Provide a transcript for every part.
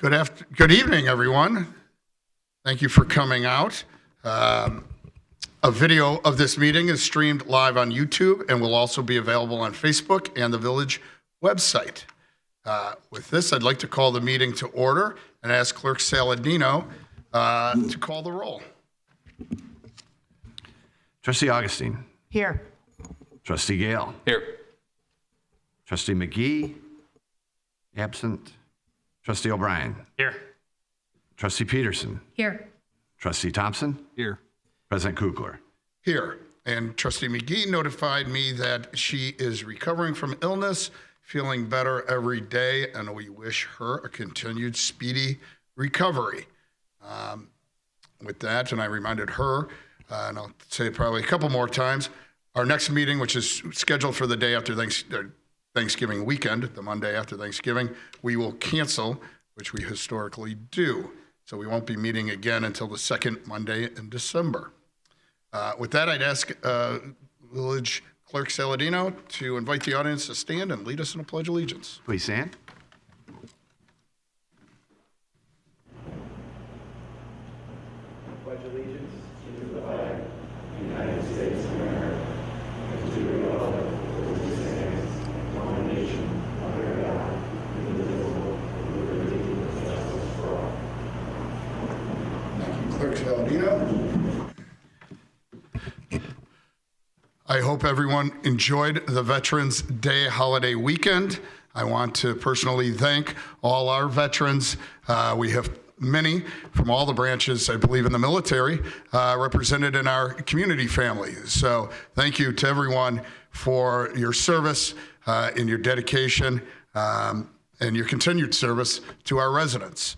Good evening, everyone. Thank you for coming out. A video of this meeting is streamed live on YouTube and will also be available on Facebook and the Village website. With this, I'd like to call the meeting to order and ask Clerk Saladino to call the roll. Trustee Augustine. Here. Trustee Gale. Here. Trustee McGee. Absent. Trustee O'Brien. Here. Trustee Peterson. Here. Trustee Thompson. Here. President Kugler. Here. And Trustee McGee notified me that she is recovering from illness, feeling better every day, and we wish her a continued speedy recovery. With that, and I reminded her, and I'll say it probably a couple more times, our next meeting, which is scheduled for the day after Thanksgiving weekend, the Monday after Thanksgiving, we will cancel, which we historically do. So we won't be meeting again until the second Monday in December. With that, I'd ask Village Clerk Saladino to invite the audience to stand and lead us in a Pledge of Allegiance. Please stand. Pledge allegiance to the flag of the United States of America and to the republic which stands one nation under God, indivisible, with liberty and justice for all. Thank you, Clerk Saladino. I hope everyone enjoyed the Veterans Day holiday weekend. I want to personally thank all our veterans. We have many from all the branches, I believe, in the military, represented in our community family. So thank you to everyone for your service and your dedication and your continued service to our residents.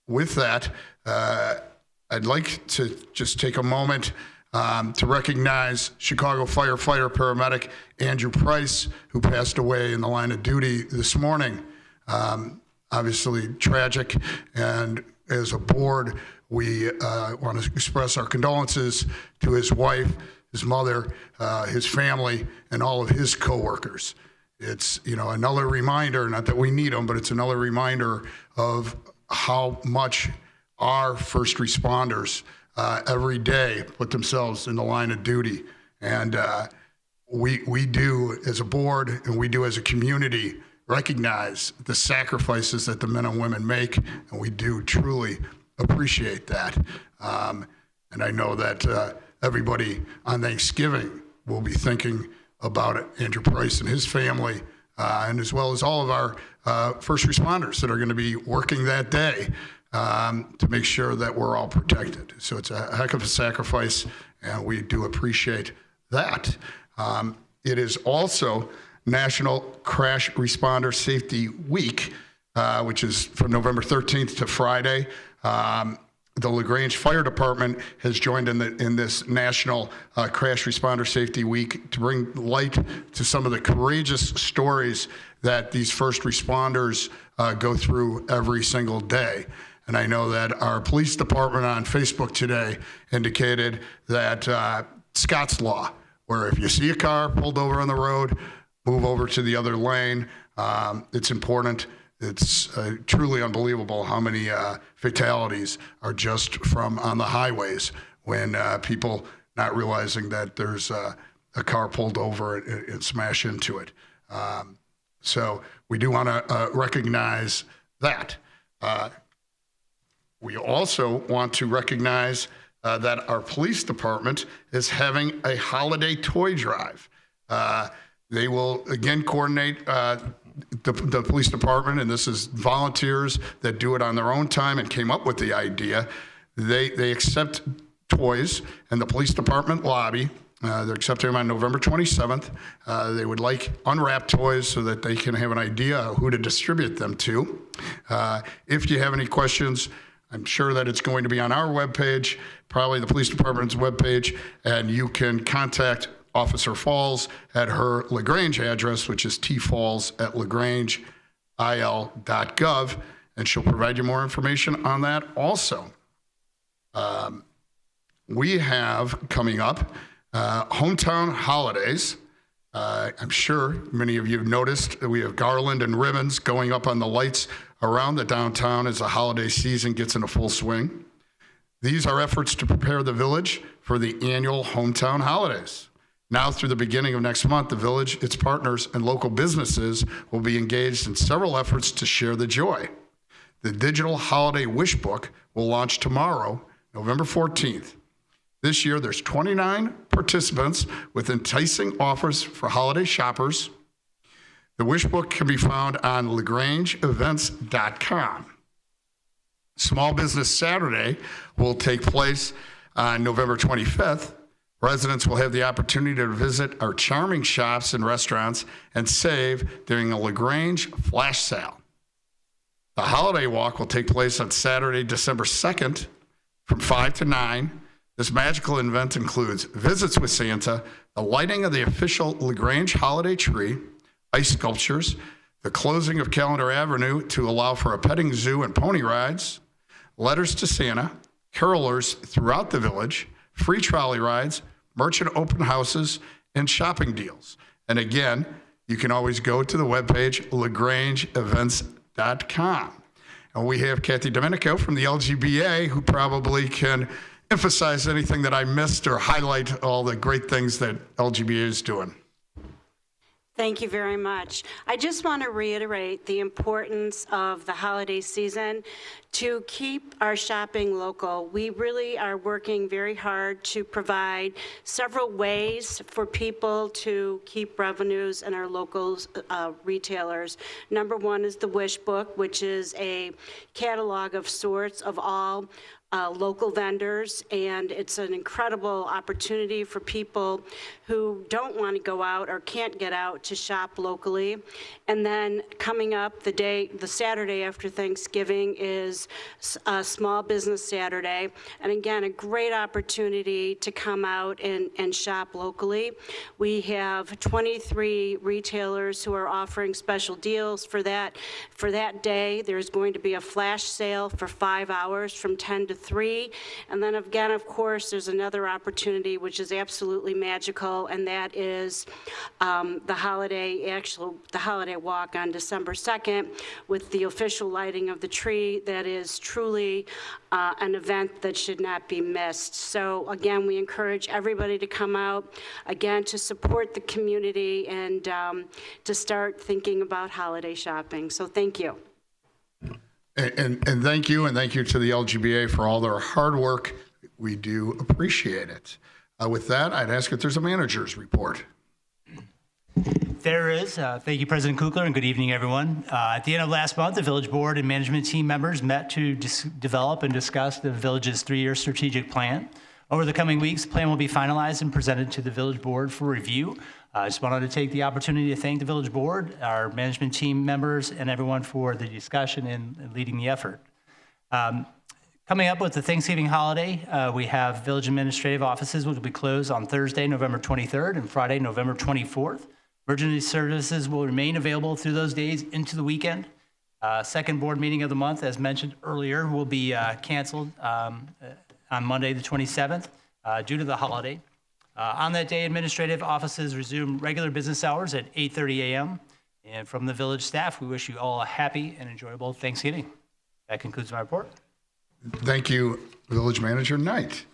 With that, I'd like to just take a moment to recognize Chicago firefighter paramedic Andrew Price, who passed away in the line of duty this morning. Obviously tragic, and as a board, we want to express our condolences to his wife, his mother, his family, and all of his coworkers. It's, another reminder, not that we need them, but it's another reminder of how much our first responders every day put themselves in the line of duty. And we do as a board, and we do as a community, recognize the sacrifices that the men and women make, and we do truly appreciate that. And I know that everybody on Thanksgiving will be thinking about Andrew Price and his family, and as well as all of our first responders that are going to be working that day to make sure that we're all protected. So it's a heck of a sacrifice, and we do appreciate that. It is also National Crash Responder Safety Week, which is from November 13th to Friday. The Grange Fire Department has joined in this National Crash Responder Safety Week to bring light to some of the courageous stories that these first responders go through every single day. And I know that our police department on Facebook today indicated that Scott's Law, where if you see a car pulled over on the road, move over to the other lane. It's important. It's truly unbelievable how many fatalities are just from on the highways when people not realizing that there's a car pulled over and smash into it. So we do want to recognize that. We also want to recognize that our police department is having a holiday toy drive. They will, again, coordinate the police department, and this is volunteers that do it on their own time and came up with the idea. They accept toys in the police department lobby. They're accepting them on November 27th. They would like unwrapped toys so that they can have an idea of who to distribute them to. If you have any questions, I'm sure that it's going to be on our webpage, probably the police department's webpage, and you can contact Officer Falls at her LaGrange address, which is tfalls@lagrangeil.gov, and she'll provide you more information on that also. We have coming up hometown holidays. I'm sure many of you have noticed that we have garland and ribbons going up on the lights around the downtown as the holiday season gets into full swing. These are efforts to prepare the village for the annual hometown holidays. Now through the beginning of next month, the village, its partners, and local businesses will be engaged in several efforts to share the joy. The digital holiday wish book will launch tomorrow, November 14th. This year, there's 29 participants with enticing offers for holiday shoppers. The wish book can be found on lagrangeevents.com. Small Business Saturday will take place on November 25th. Residents will have the opportunity to visit our charming shops and restaurants and save during a LaGrange flash sale. The holiday walk will take place on Saturday, December 2nd from 5 to 9. This magical event includes visits with Santa, the lighting of the official LaGrange holiday tree, ice sculptures, the closing of Calendar Avenue to allow for a petting zoo and pony rides, letters to Santa, carolers throughout the village, free trolley rides, merchant open houses, and shopping deals. And again, you can always go to the webpage, lagrangeevents.com. And we have Kathy Domenico from the LGBA, who probably can emphasize anything that I missed or highlight all the great things that LGBA is doing. Thank you very much. I just want to reiterate the importance of the holiday season to keep our shopping local. We really are working very hard to provide several ways for people to keep revenues in our local retailers. Number one is the Wish Book, which is a catalog of sorts of all local vendors, and it's an incredible opportunity for people who don't want to go out or can't get out to shop locally. And then coming up the Saturday after Thanksgiving is Small Business Saturday, and again, a great opportunity to come out and shop locally. We have 23 retailers who are offering special deals for that day. There's going to be a flash sale for 5 hours from 10 to 3. And then again, of course, there's another opportunity which is absolutely magical, and that is the holiday walk on December 2nd with the official lighting of the tree. That is truly an event that should not be missed. So again, we encourage everybody to come out, again, to support the community and to start thinking about holiday shopping. So thank you. And thank you to the LGBA for all their hard work. We do appreciate it. With that, I'd ask if there's a manager's report. There is. Thank you, President Kukler, and good evening, everyone. At the end of last month, the village board and management team members met to develop and discuss the village's 3-year strategic plan. Over the coming weeks, the plan will be finalized and presented to the village board for review. I just wanted to take the opportunity to thank the village board, our management team members, and everyone for the discussion and leading the effort. Coming up with the Thanksgiving holiday, we have village administrative offices which will be closed on Thursday, November 23rd and Friday, November 24th. Emergency services will remain available through those days into the weekend. Second board meeting of the month, as mentioned earlier, will be canceled on Monday, the 27th, due to the holiday. On that day, administrative offices resume regular business hours at 8:30 a.m. And from the village staff, we wish you all a happy and enjoyable Thanksgiving. That concludes my report. Thank you, Village Manager Knight.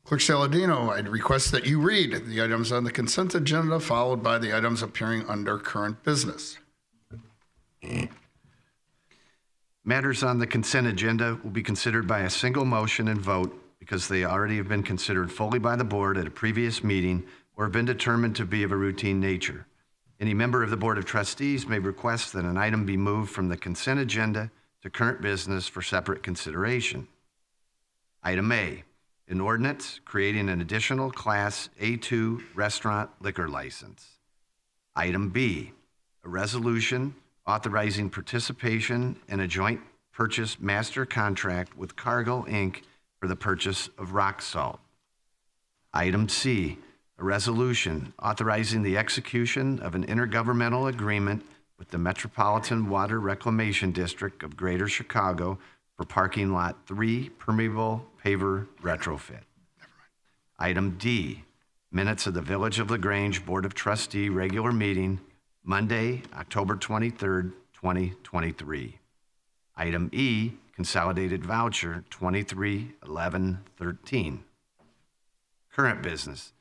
Clerk Saladino, I'd request that you read the items on the consent agenda, followed by the items appearing under current business. Matters on the consent agenda will be considered by a single motion and vote because they already have been considered fully by the board at a previous meeting or have been determined to be of a routine nature. Any member of the Board of Trustees may request that an item be moved from the consent agenda to current business for separate consideration. Item A, an ordinance creating an additional Class A2 restaurant liquor license. Item B, a resolution authorizing participation in a joint purchase master contract with Cargill, Inc. for the purchase of rock salt. Item C, a resolution authorizing the execution of an intergovernmental agreement with the Metropolitan Water Reclamation District of Greater Chicago for parking lot 3 permeable paver retrofit. Item D, Minutes of the Village of LaGrange Board of Trustee regular meeting, Monday, October 23rd, 2023. Item E, consolidated voucher 231113. Current business.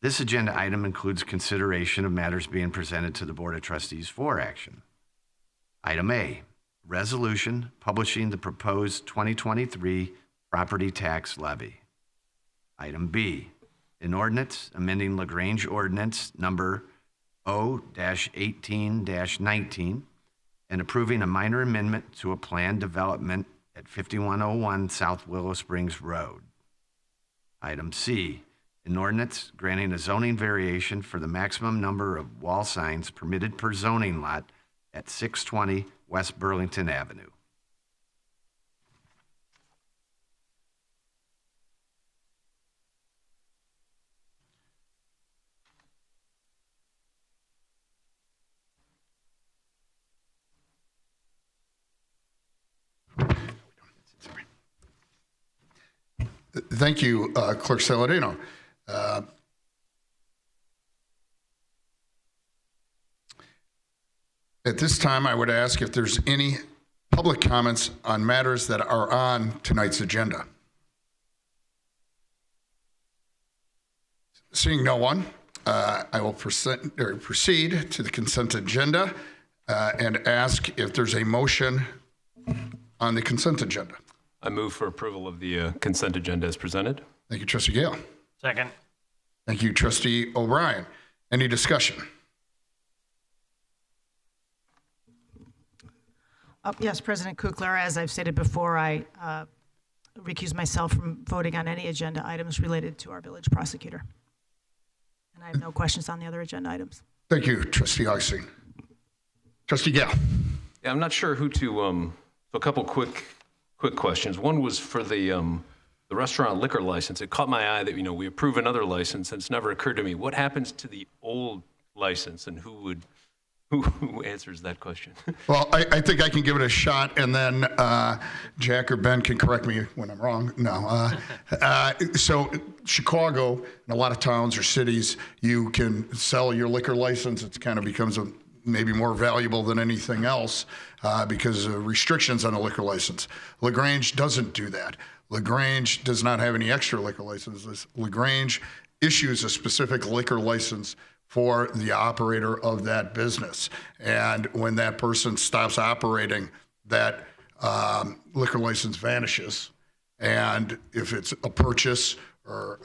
This agenda item includes consideration of matters being presented to the Board of Trustees for action. Item A, resolution publishing the proposed 2023 property tax levy. Item B, an ordinance amending LaGrange ordinance number O-18-19 and approving a minor amendment to a planned development at 5101 South Willow Springs Road. Item C, an ordinance granting a zoning variation for the maximum number of wall signs permitted per zoning lot at 620 West Burlington Avenue. Thank you, Clerk Saladino. At this time, I would ask if there's any public comments on matters that are on tonight's agenda. Seeing no one, I will proceed to the consent agenda and ask if there's a motion on the consent agenda. I move for approval of the consent agenda as presented. Thank you, Trustee Gale. Second. Thank you, Trustee O'Brien. Any discussion? Yes, President Kukler, as I've stated before, I recuse myself from voting on any agenda items related to our village prosecutor. And I have no questions on the other agenda items. Thank you, Trustee Augustine. Trustee Gale. Yeah, I'm not sure who to, so a couple quick questions. One was for the restaurant liquor license. It caught my eye that, we approve another license, and it's never occurred to me. What happens to the old license, and who answers that question? Well, I think I can give it a shot, and then Jack or Ben can correct me when I'm wrong. No. So Chicago and a lot of towns or cities, you can sell your liquor license. It kind of becomes maybe more valuable than anything else because of restrictions on a liquor license. LaGrange doesn't do that. LaGrange does not have any extra liquor licenses. LaGrange issues a specific liquor license for the operator of that business. And when that person stops operating, that liquor license vanishes. And if it's a purchase or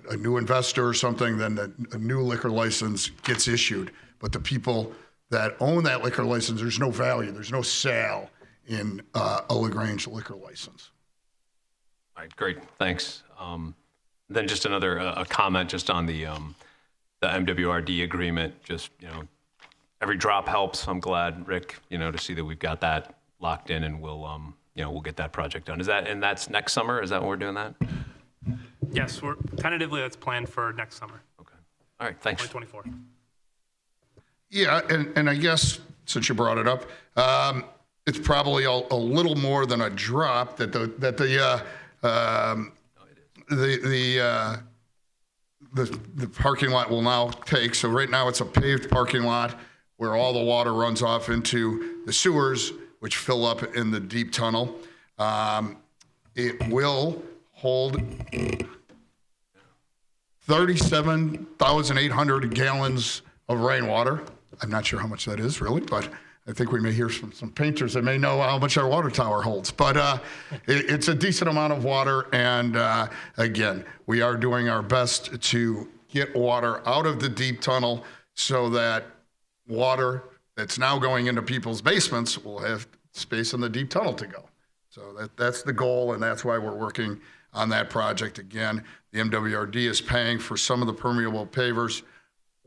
a new investor or something, then a new liquor license gets issued. But the people that own that liquor license, there's no value, there's no sale in a LaGrange liquor license. All right, great, thanks. Then just a comment just on the MWRD agreement. Just, every drop helps. I'm glad, Rick, to see that we've got that locked in, and we'll get that project done. And that's next summer? Is that when we're doing that? Yes, we're tentatively that's planned for next summer, Okay. All right, thanks. 2024. Yeah, and I guess since you brought it up, it's probably a little more than a drop that the parking lot will now take. So right now it's a paved parking lot where all the water runs off into the sewers, which fill up in the deep tunnel. It will hold 37,800 gallons of rainwater. I'm not sure how much that is really, but I think we may hear from some painters that may know how much our water tower holds. But it's a decent amount of water. And again, we are doing our best to get water out of the deep tunnel so that water that's now going into people's basements will have space in the deep tunnel to go. So that's the goal, and that's why we're working on that project. Again, the MWRD is paying for some of the permeable pavers.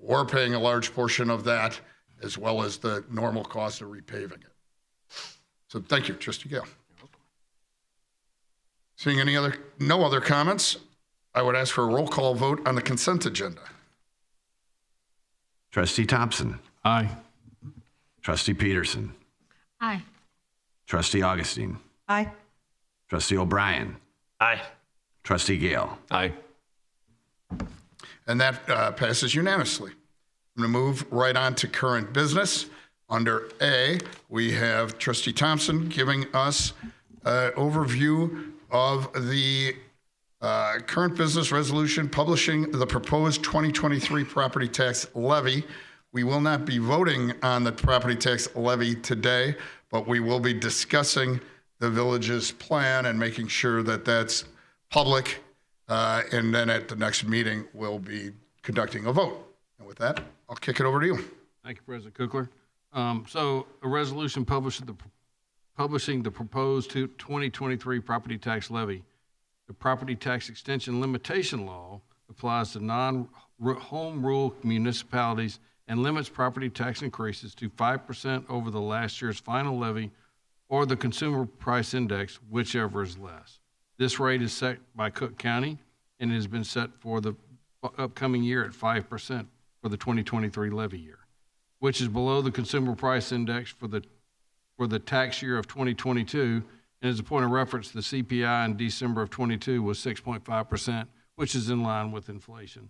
We're paying a large portion of that, as well as the normal cost of repaving it. So thank you, Trustee Gale. Seeing no other comments, I would ask for a roll call vote on the consent agenda. Trustee Thompson. Aye. Trustee Peterson. Aye. Trustee Augustine. Aye. Trustee O'Brien. Aye. Trustee Gale. Aye. And that passes unanimously. I'm going to move right on to current business. Under A, we have Trustee Thompson giving us an overview of the current business resolution publishing the proposed 2023 property tax levy. We will not be voting on the property tax levy today, but we will be discussing the village's plan and making sure that that's public. And then at the next meeting, we'll be conducting a vote. And with that, I'll kick it over to you. Thank you, President Kukler. So a resolution publishing the proposed 2023 property tax levy. The property tax extension limitation law applies to non-home rule municipalities and limits property tax increases to 5% over the last year's final levy or the consumer price index, whichever is less. This rate is set by Cook County and has been set for the upcoming year at 5% for the 2023 levy year, which is below the consumer price index for the tax year of 2022. And as a point of reference, the CPI in December of 22 was 6.5%, which is in line with inflation.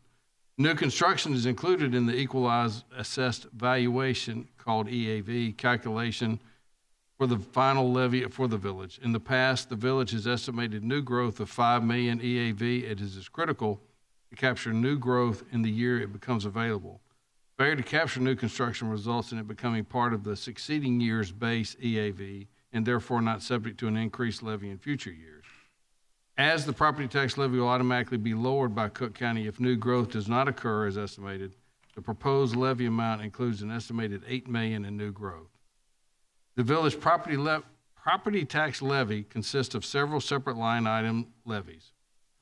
New construction is included in the equalized assessed valuation called EAV calculation for the final levy for the village. In the past, the village has estimated new growth of 5 million EAV. It is critical to capture new growth in the year it becomes available. Failure to capture new construction results in it becoming part of the succeeding year's base EAV and therefore not subject to an increased levy in future years. As the property tax levy will automatically be lowered by Cook County if new growth does not occur as estimated, the proposed levy amount includes an estimated $8 million in new growth. The village property tax levy consists of several separate line item levies.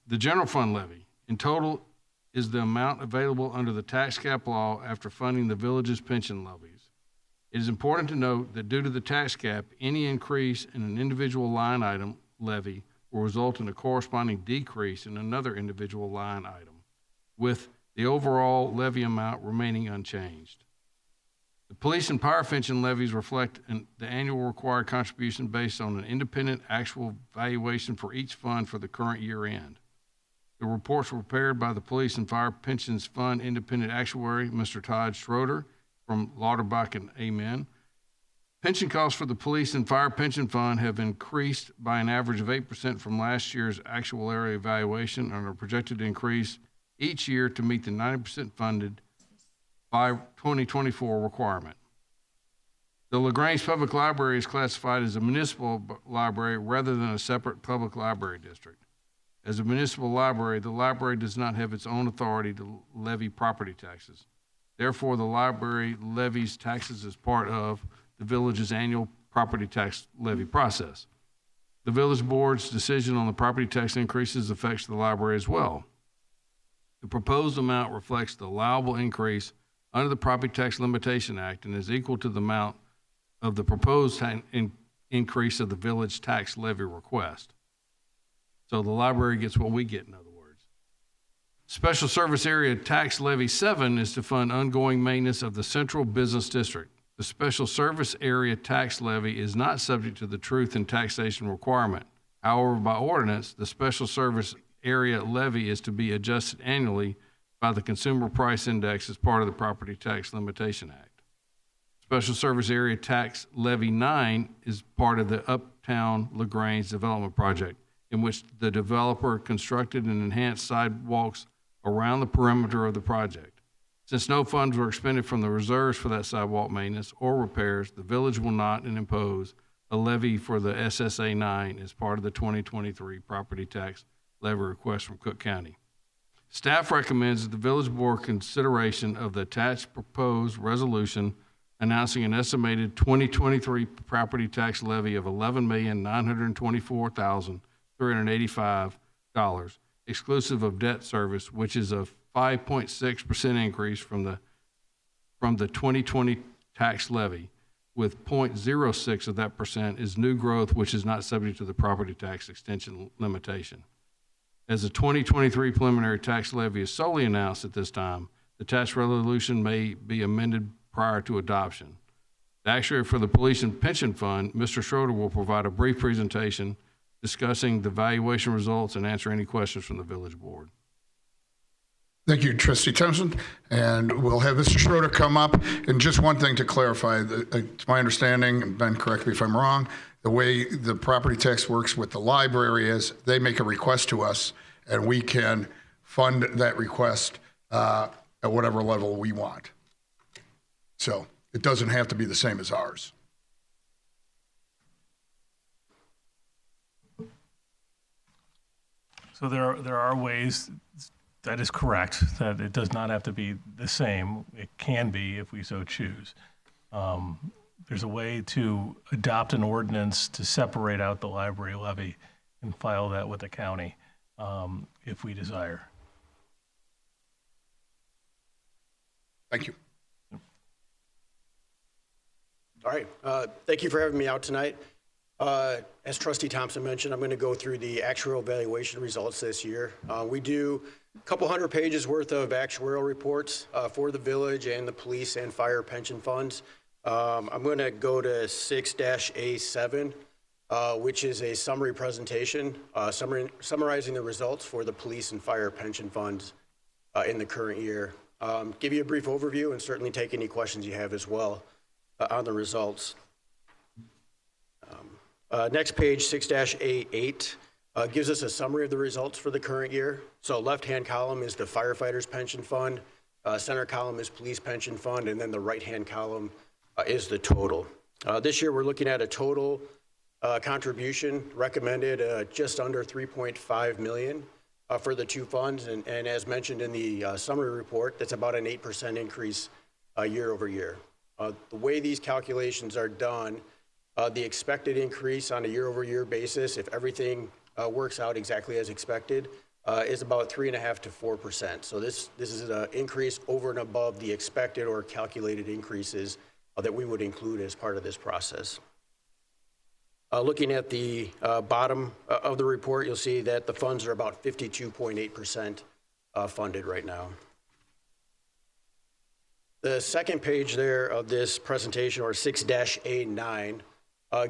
The general fund levy, in total, is the amount available under the tax cap law after funding the village's pension levies. It is important to note that due to the tax cap, any increase in an individual line item levy will result in a corresponding decrease in another individual line item, with the overall levy amount remaining unchanged. The police and fire pension levies reflect the annual required contribution based on an independent actual valuation for each fund for the current year end. The reports were prepared by the Police and Fire Pensions Fund Independent Actuary, Mr. Todd Schroeder from Lauterbach and Amen. Pension costs for the Police and Fire Pension Fund have increased by an average of 8% from last year's actuarial evaluation and are projected to increase each year to meet the 90% funded by 2024 requirement. The LaGrange Public Library is classified as a municipal library rather than a separate public library district. As a municipal library, the library does not have its own authority to levy property taxes. Therefore, the library levies taxes as part of the village's annual property tax levy process. The village board's decision on the property tax increases affects the library as well. The proposed amount reflects the allowable increase under the Property Tax Limitation Act and is equal to the amount of the proposed increase of the village tax levy request. So the library gets what we get, in other words. Special Service Area Tax Levy 7 is to fund ongoing maintenance of the Central Business District. The Special Service Area Tax Levy is not subject to the truth in taxation requirement. However, by ordinance, the Special Service Area Levy is to be adjusted annually by the Consumer Price Index as part of the Property Tax Limitation Act. Special Service Area Tax Levy 9 is part of the Uptown LaGrange Development Project, in which the developer constructed and enhanced sidewalks around the perimeter of the project. Since no funds were expended from the reserves for that sidewalk maintenance or repairs, the village will not impose a levy for the SSA 9 as part of the 2023 property tax levy request from Cook County. Staff recommends that the village board consideration of the attached proposed resolution announcing an estimated 2023 property tax levy of $11,924,385, exclusive of debt service, which is a 5.6% increase from the 2020 tax levy, with 0.06 of that percent is new growth, which is not subject to the property tax extension limitation. As the 2023 preliminary tax levy is solely announced at this time, the tax resolution may be amended prior to adoption. The actuary for the Police and Pension Fund, Mr. Schroeder, will provide a brief presentation discussing the valuation results and answer any questions from the village board. Thank you, Trustee Thompson. And we'll have Mr. Schroeder come up. And just one thing to clarify, it's my understanding, and Ben, correct me if I'm wrong, the way the property tax works with the library is they make a request to us, and we can fund that request at whatever level we want. So it doesn't have to be the same as ours. So there are ways, that is correct, that it does not have to be the same. It can be if we so choose. There's a way to adopt an ordinance to separate out the library levy and file that with the county if we desire. Thank you. All right. Thank you for having me out tonight. As Trustee Thompson mentioned, I'm going to go through the actuarial valuation results this year. We do a couple hundred pages worth of actuarial reports for the village and the police and fire pension funds. I'm going to go to 6-A7, which is a summary presentation summarizing the results for the police and fire pension funds in the current year. Give you a brief overview and certainly take any questions you have as well on the results. Next page, 6-A8, gives us a summary of the results for the current year. So left-hand column is the firefighters pension fund, center column is police pension fund, and then the right-hand column is the total. This year we're looking at a total contribution recommended just under $3.5 million for the two funds, and as mentioned in the summary report, that's about an 8% increase year over year. The way these calculations are done, the expected increase on a year-over-year basis, if everything works out exactly as expected, is about 3.5% to 4%. So this is an increase over and above the expected or calculated increases that we would include as part of this process. Looking at the bottom of the report, you'll see that the funds are about 52.8% funded right now. The second page there of this presentation, or 6-A9,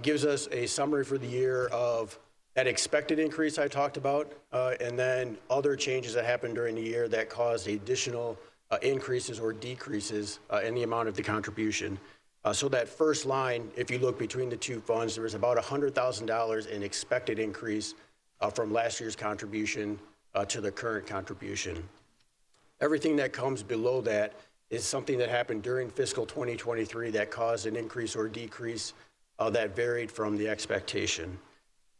gives us a summary for the year of that expected increase I talked about, and then other changes that happened during the year that caused additional increases or decreases in the amount of the contribution. So that first line, if you look between the two funds, there was about $100,000 in expected increase from last year's contribution to the current contribution. Everything that comes below that is something that happened during fiscal 2023 that caused an increase or decrease that varied from the expectation.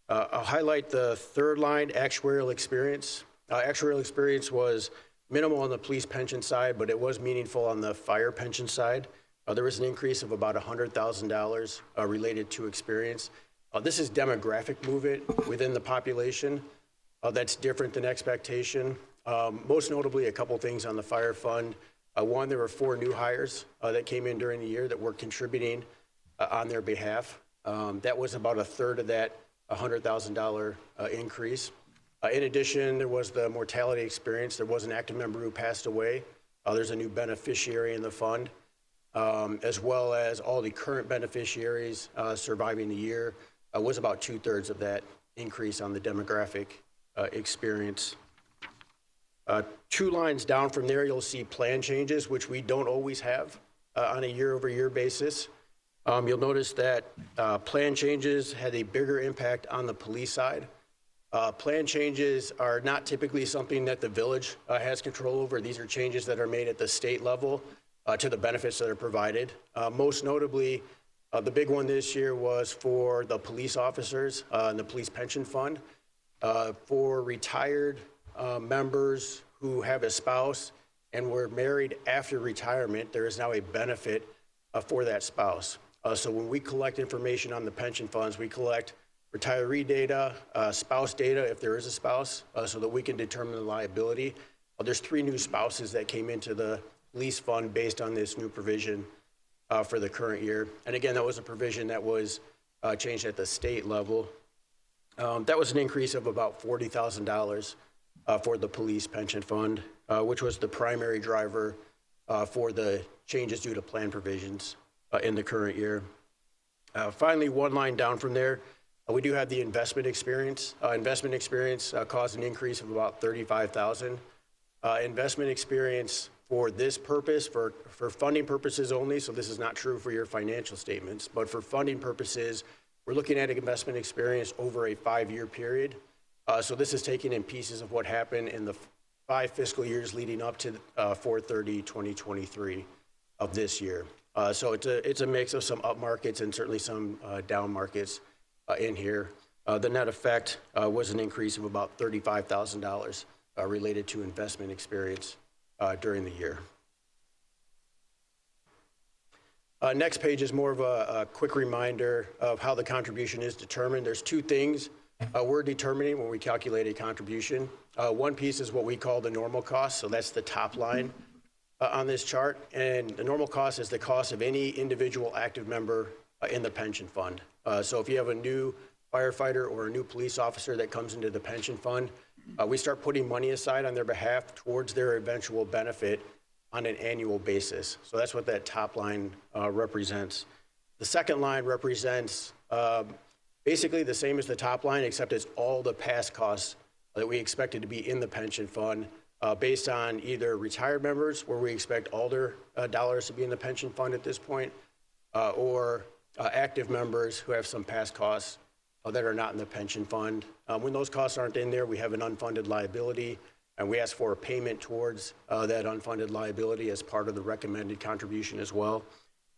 I'll highlight the third line, actuarial experience. Actuarial experience was minimal on the police pension side, but it was meaningful on the fire pension side. There was an increase of about $100,000 related to experience. This is demographic movement within the population that's different than expectation. Most notably, a couple things on the fire fund. One, there were 4 new hires that came in during the year that were contributing on their behalf. That was about a third of that $100,000 increase. In addition, there was the mortality experience. There was an active member who passed away. There's a new beneficiary in the fund, as well as all the current beneficiaries surviving the year was about 2/3 of that increase on the demographic experience. 2 lines down from there, you'll see plan changes, which we don't always have on a year-over-year basis. You'll notice that plan changes had a bigger impact on the police side. Plan changes are not typically something that the village has control over. These are changes that are made at the state level to the benefits that are provided. Most notably, the big one this year was for the police officers and the police pension fund. For retired members who have a spouse and were married after retirement, there is now a benefit for that spouse. So when we collect information on the pension funds, we collect retiree data, spouse data, if there is a spouse, so that we can determine the liability. There's 3 new spouses that came into the police fund based on this new provision for the current year. And again, that was a provision that was changed at the state level. That was an increase of about $40,000 for the police pension fund, which was the primary driver for the changes due to plan provisions in the current year. Finally, 1 line down from there, we do have the investment experience. Investment experience caused an increase of about $35,000. investment experience for this purpose, for funding purposes only, so this is not true for your financial statements, but for funding purposes, we're looking at investment experience over a 5-year period. So this is taking in pieces of what happened in the 5 fiscal years leading up to 4/30/2023 of this year. So it's a mix of some up markets and certainly some down markets in here. The net effect was an increase of about $35,000 related to investment experience during the year. Next page is more of a quick reminder of how the contribution is determined. There's 2 things we're determining when we calculate a contribution. One piece is what we call the normal cost, so that's the top line on this chart. And the normal cost is the cost of any individual active member in the pension fund. So if you have a new firefighter or a new police officer that comes into the pension fund, we start putting money aside on their behalf towards their eventual benefit on an annual basis. So that's what that top line represents. The second line represents basically the same as the top line, except it's all the past costs that we expected to be in the pension fund based on either retired members, where we expect all their dollars to be in the pension fund at this point, or active members who have some past costs that are not in the pension fund. When those costs aren't in there, we have an unfunded liability, and we ask for a payment towards that unfunded liability as part of the recommended contribution as well.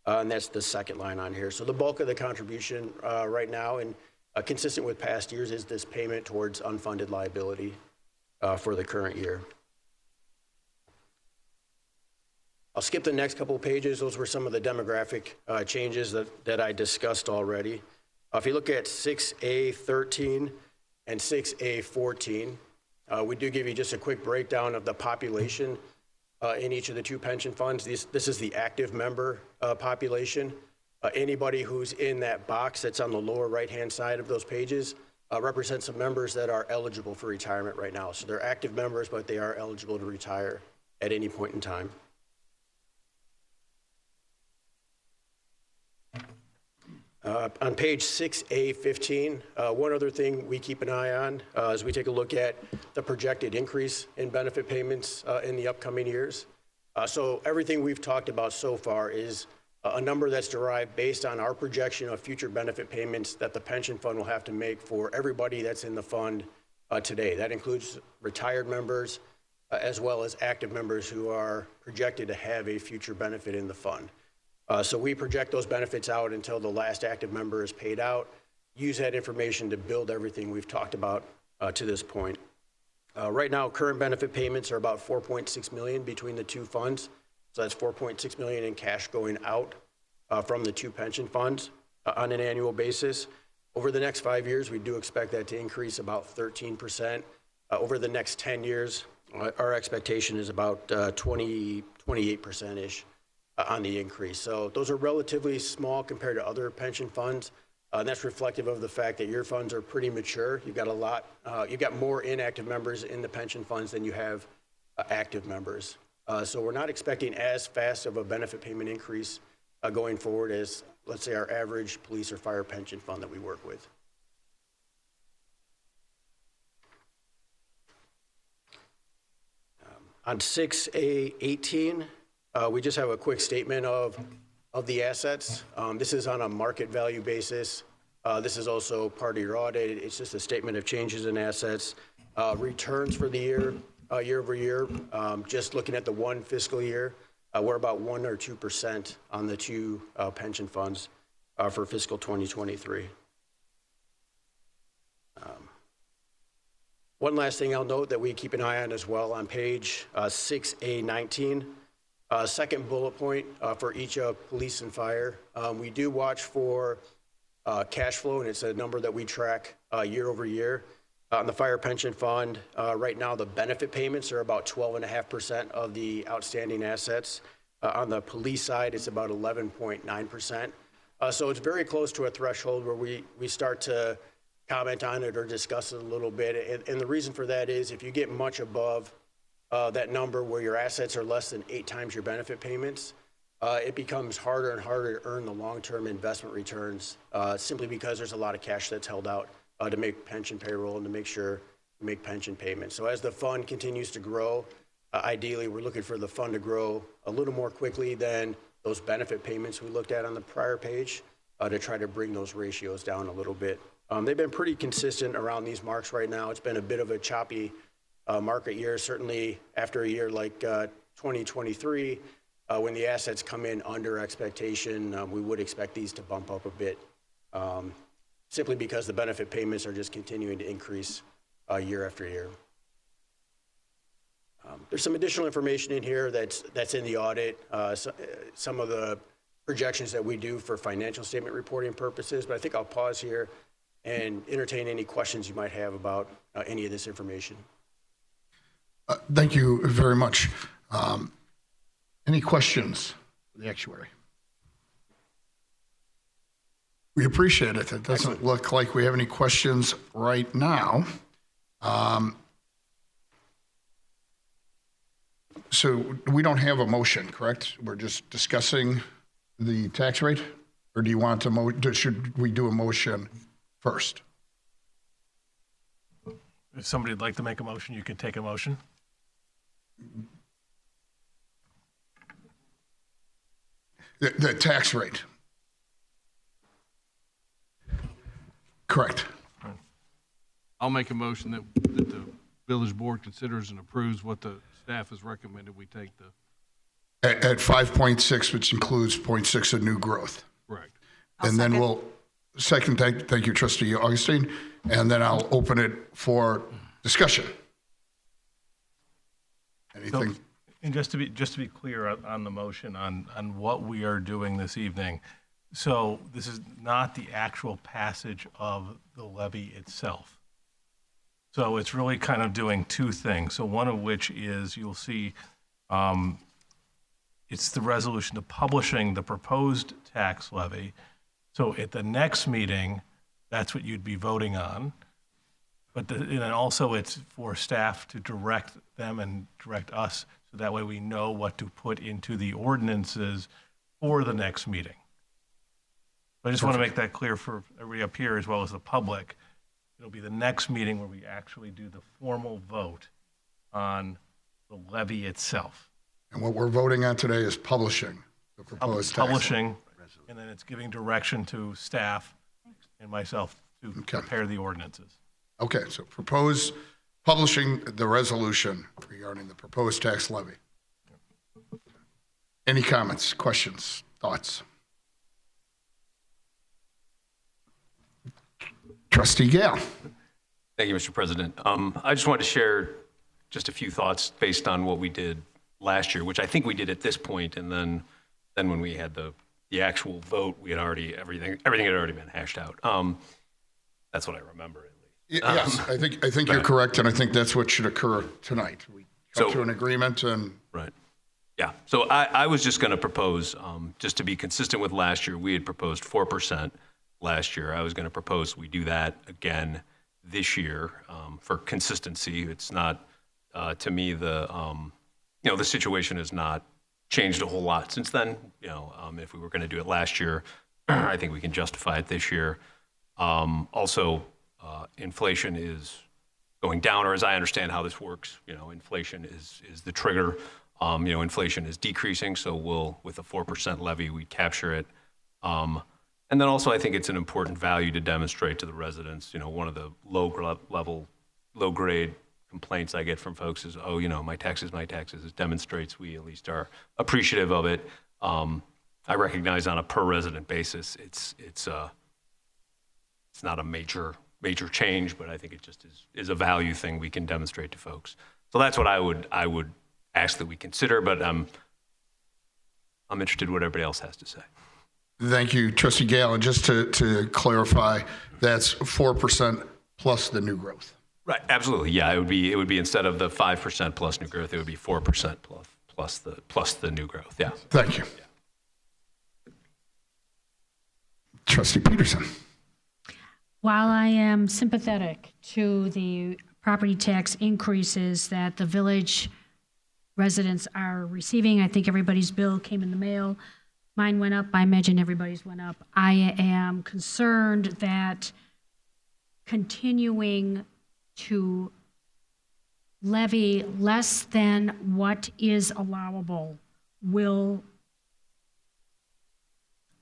And that's the second line on here. So the bulk of the contribution right now, and consistent with past years, is this payment towards unfunded liability for the current year. I'll skip the next couple of pages. Those were some of the demographic changes that I discussed already. If you look at 6A13 and 6A14, we do give you just a quick breakdown of the population in each of the 2 pension funds. This is the active member population. Anybody who's in that box that's on the lower right-hand side of those pages represents some members that are eligible for retirement right now. So they're active members, but they are eligible to retire at any point in time. On page 6A15, one other thing we keep an eye on as we take a look at the projected increase in benefit payments in the upcoming years. So everything we've talked about so far is a number that's derived based on our projection of future benefit payments that the pension fund will have to make for everybody that's in the fund today. That includes retired members as well as active members who are projected to have a future benefit in the fund. So we project those benefits out until the last active member is paid out, use that information to build everything we've talked about to this point. Right now, current benefit payments are about $4.6 million between the 2 funds. So that's $4.6 million in cash going out from the 2 pension funds on an annual basis. Over the next 5 years, we do expect that to increase about 13%. Over the next 10 years, our expectation is about 28%-ish. On the increase. So those are relatively small compared to other pension funds. And that's reflective of the fact that your funds are pretty mature. You've got more inactive members in the pension funds than you have active members. So we're not expecting as fast of a benefit payment increase going forward as, let's say, our average police or fire pension fund that we work with. On 6A18, we just have a quick statement of the assets. This is on a market value basis. This is also part of your audit. It's just a statement of changes in assets. Returns for the year, year over year, just looking at the 1 fiscal year, we're about 1 or 2% on the 2 pension funds for fiscal 2023. One last thing I'll note that we keep an eye on as well on page 6A19. Second bullet point for each of police and fire. We do watch for cash flow, and it's a number that we track year over year. On the fire pension fund, right now the benefit payments are about 12.5% of the outstanding assets. On the police side, it's about 11.9%. So it's very close to a threshold where we start to comment on it or discuss it a little bit. And the reason for that is if you get much above that number where your assets are less than 8 times your benefit payments, it becomes harder and harder to earn the long-term investment returns simply because there's a lot of cash that's held out to make pension payroll and to make sure to make pension payments. So as the fund continues to grow, Ideally, we're looking for the fund to grow a little more quickly than those benefit payments we looked at on the prior page to try to bring those ratios down a little bit. They've been pretty consistent around these marks right now. It's been a bit of a choppy market year, certainly after a year like 2023, when the assets come in under expectation, we would expect these to bump up a bit, simply because the benefit payments are just continuing to increase year after year. There's some additional information in here that's in the audit, some of the projections that we do for financial statement reporting purposes, but I think I'll pause here and entertain any questions you might have about any of this information. Thank you very much. Any questions for the actuary? We appreciate it. It doesn't look like we have any questions right now. So we don't have a motion, correct? We're just discussing the tax rate? Or do you want to, should we do a motion first? If somebody would like to make a motion, you could take a motion. The tax rate. Correct. I'll make a motion that the village board considers and approves what the staff has recommended. We take the. At 5.6, which includes 0.6 of new growth. Correct. And then we'll, thank you, Trustee Augustine. And then I'll open it for discussion. Anything? So, and just to be clear on the motion on what we are doing this evening. So this is not the actual passage of the levy itself. So it's really kind of doing two things. So one of which is you'll see it's the resolution to publishing the proposed tax levy. So at the next meeting, that's what you'd be voting on. But and then also it's for staff to direct them and direct us, so that way we know what to put into the ordinances for the next meeting. I just want to make that clear for everybody up here as well as the public. It'll be the next meeting where we actually do the formal vote on the levy itself. And what we're voting on today is publishing the proposed tax. Publishing, and then it's giving direction to staff and myself to prepare the ordinances. Okay, so publishing the resolution regarding the proposed tax levy. Any comments, questions, thoughts? Trustee Gale. Thank you, Mr. President. I just wanted to share just a few thoughts based on what we did last year, which I think we did at this point, and then when we had the actual vote, we had already everything had already been hashed out. That's what I remember, at least. Yes, I think you're correct, and I think that's what should occur tonight. We come to an agreement and. Right. Yeah. So I was just going to propose, just to be consistent with last year, we had proposed 4% last year. I was going to propose we do that again this year for consistency. It's not, to me, the situation has not changed a whole lot since then. If we were going to do it last year, I think we can justify it this year. Also, inflation is going down, or as I understand how this works, inflation is the trigger. Inflation is decreasing, so with a 4% levy, we capture it. And then also, I think it's an important value to demonstrate to the residents. One of the low-grade complaints I get from folks is, my taxes. It demonstrates we at least are appreciative of it. I recognize on a per-resident basis, it's not a major change, but I think it just is a value thing we can demonstrate to folks. So that's what I would ask that we consider, but I'm interested in what everybody else has to say. Thank you, Trustee Gale. And just to clarify, that's 4% plus the new growth. Right. Absolutely. Yeah. It would be instead of the 5% plus new growth, it would be 4% plus the new growth. Yeah. Thank you. Yeah. Trustee Peterson. While I am sympathetic to the property tax increases that the village residents are receiving, I think everybody's bill came in the mail. Mine went up. I imagine everybody's went up. I am concerned that continuing to levy less than what is allowable will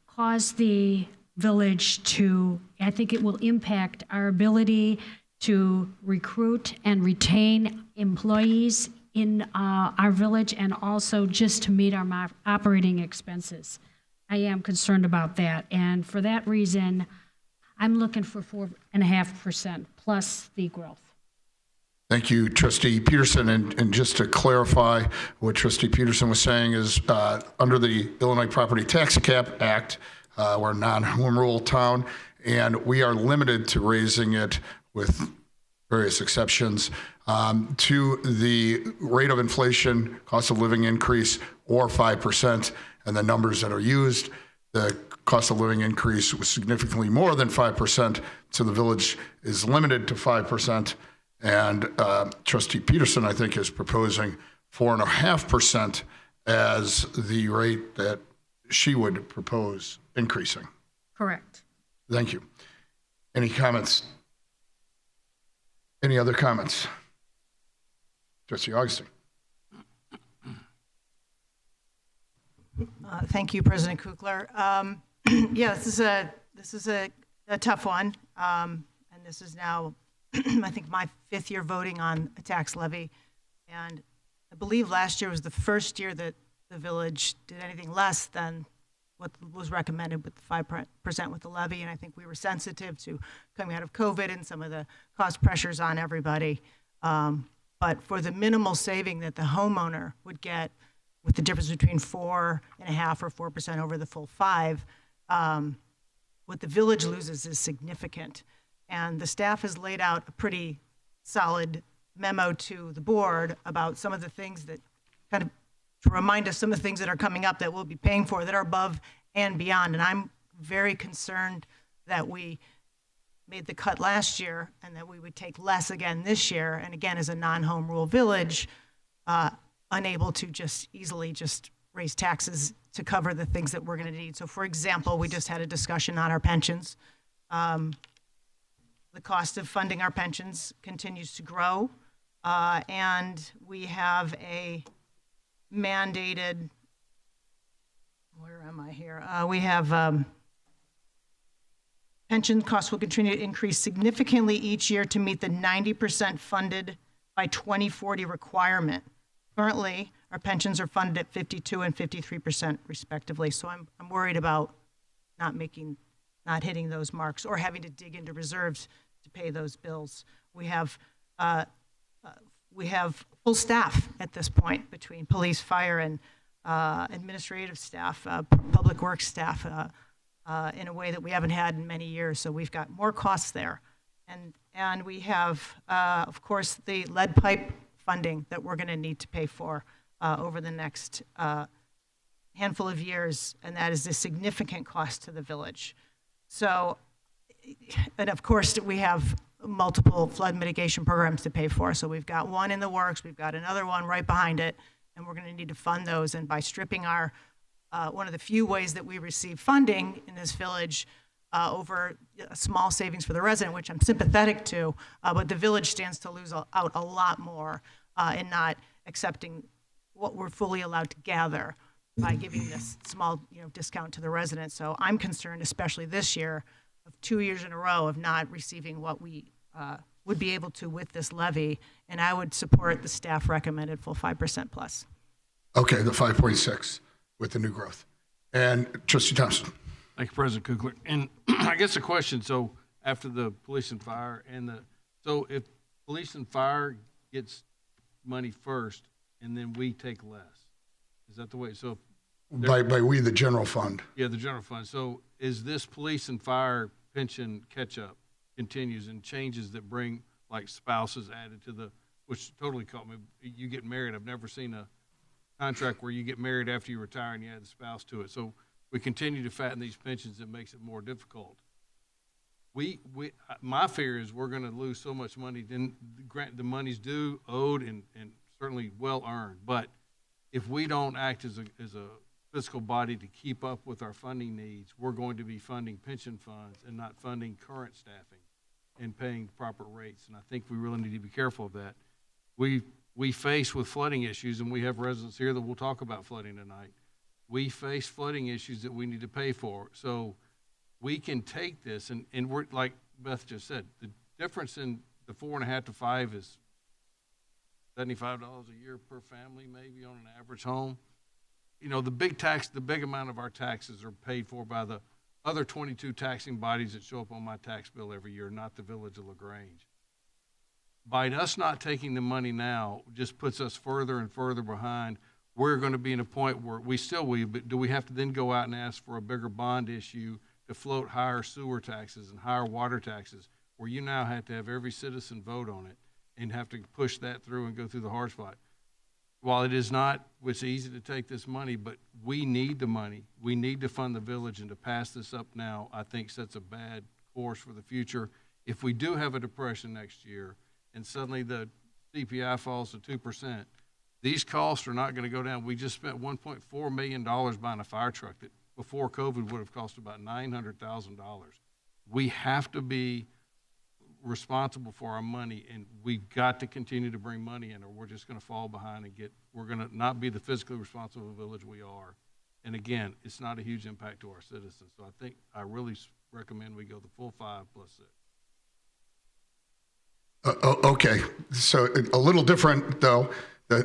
cause the village to, I think it will impact our ability to recruit and retain employees in our village, and also just to meet our operating expenses. I am concerned about that, and for that reason, I'm looking for 4.5% plus the growth. Thank you, Trustee Peterson. And just to clarify what Trustee Peterson was saying is under the Illinois Property Tax Cap Act, we're a non-home rule town, and we are limited to raising it with various exceptions to the rate of inflation, cost of living increase, or 5%. And the numbers that are used, the cost of living increase was significantly more than 5%, so the village is limited to 5%. And Trustee Peterson, I think, is proposing 4.5% as the rate that she would propose increasing. Correct. Thank you. Any comments? Any other comments? Trustee Augustine. Thank you, President Kukler. Yeah, this is a tough one, and this is now, I think, my 5th year voting on a tax levy, and I believe last year was the first year that the village did anything less than what was recommended with the 5% with the levy, and I think we were sensitive to coming out of COVID and some of the cost pressures on everybody. But for the minimal saving that the homeowner would get with the difference between 4.5% or 4% over the full 5%, what the village loses is significant. And the staff has laid out a pretty solid memo to the board about some of the things that kind of to remind us some of the things that are coming up that we'll be paying for that are above and beyond. And I'm very concerned that we made the cut last year and that we would take less again this year. And again, as a non-home rule village, unable to just easily just raise taxes to cover the things that we're going to need. So for example, we just had a discussion on our pensions. The cost of funding our pensions continues to grow. And we have a mandated, where am I here? We have pension costs will continue to increase significantly each year to meet the 90% funded by 2040 requirement. Currently, our pensions are funded at 52 and 53% respectively. So I'm worried about not hitting those marks or having to dig into reserves to pay those bills. We have full staff at this point between police, fire, and administrative staff, public works staff, in a way that we haven't had in many years. So we've got more costs there. And we have, of course, the lead pipe funding that we're going to need to pay for over the next handful of years, and that is a significant cost to the village. So, and of course, we have multiple flood mitigation programs to pay for. So we've got one in the works, we've got another one right behind it, and we're going to need to fund those. And by stripping our, one of the few ways that we receive funding in this village over a small savings for the resident, which I'm sympathetic to, but the village stands to lose out a lot more in not accepting what we're fully allowed to gather by giving this small, discount to the residents. So I'm concerned, especially this year, of 2 years in a row of not receiving what we would be able to with this levy, and I would support the staff recommended full 5% plus. Okay, the 5.6 with the new growth. And Trustee Thompson. Thank you, President Kukler. And I guess the question, so after the police and fire so if police and fire gets money first and then we take less, is that the way? So By we, the general fund. Yeah, the general fund. So is this police and fire pension catch-up continues and changes that bring like spouses added to the, which totally caught me. You get married. I've never seen a contract where you get married after you retire and you add the spouse to it. So we continue to fatten these pensions. It makes it more difficult. My fear is we're going to lose so much money. Then the money's due, owed, and certainly well earned. But if we don't act as a fiscal body to keep up with our funding needs, we're going to be funding pension funds and not funding current staffing and paying proper rates. And I think we really need to be careful of that. we face with flooding issues, and we have residents here that will talk about flooding tonight. We face flooding issues that we need to pay for. So we can take this, and we're, like Beth just said, the difference in the 4.5 to 5 is $75 a year per family, maybe on an average home. You know, the big amount of our taxes are paid for by the other 22 taxing bodies that show up on my tax bill every year, not the village of LaGrange. By us not taking the money now just puts us further and further behind. We're going to be in a point where but do we have to then go out and ask for a bigger bond issue to float higher sewer taxes and higher water taxes, where you now have to have every citizen vote on it and have to push that through and go through the hard spot? While it's easy to take this money, but we need the money. We need to fund the village, and to pass this up now, I think sets a bad course for the future. If we do have a depression next year and suddenly the CPI falls to 2%, these costs are not going to go down. We just spent $1.4 million buying a fire truck that before COVID would have cost about $900,000. We have to be responsible for our money, and we've got to continue to bring money in, or we're just going to fall behind and we're going to not be the fiscally responsible village we are. And again, it's not a huge impact to our citizens. So I really recommend we go the full 5 plus 6. Okay, so a little different though. The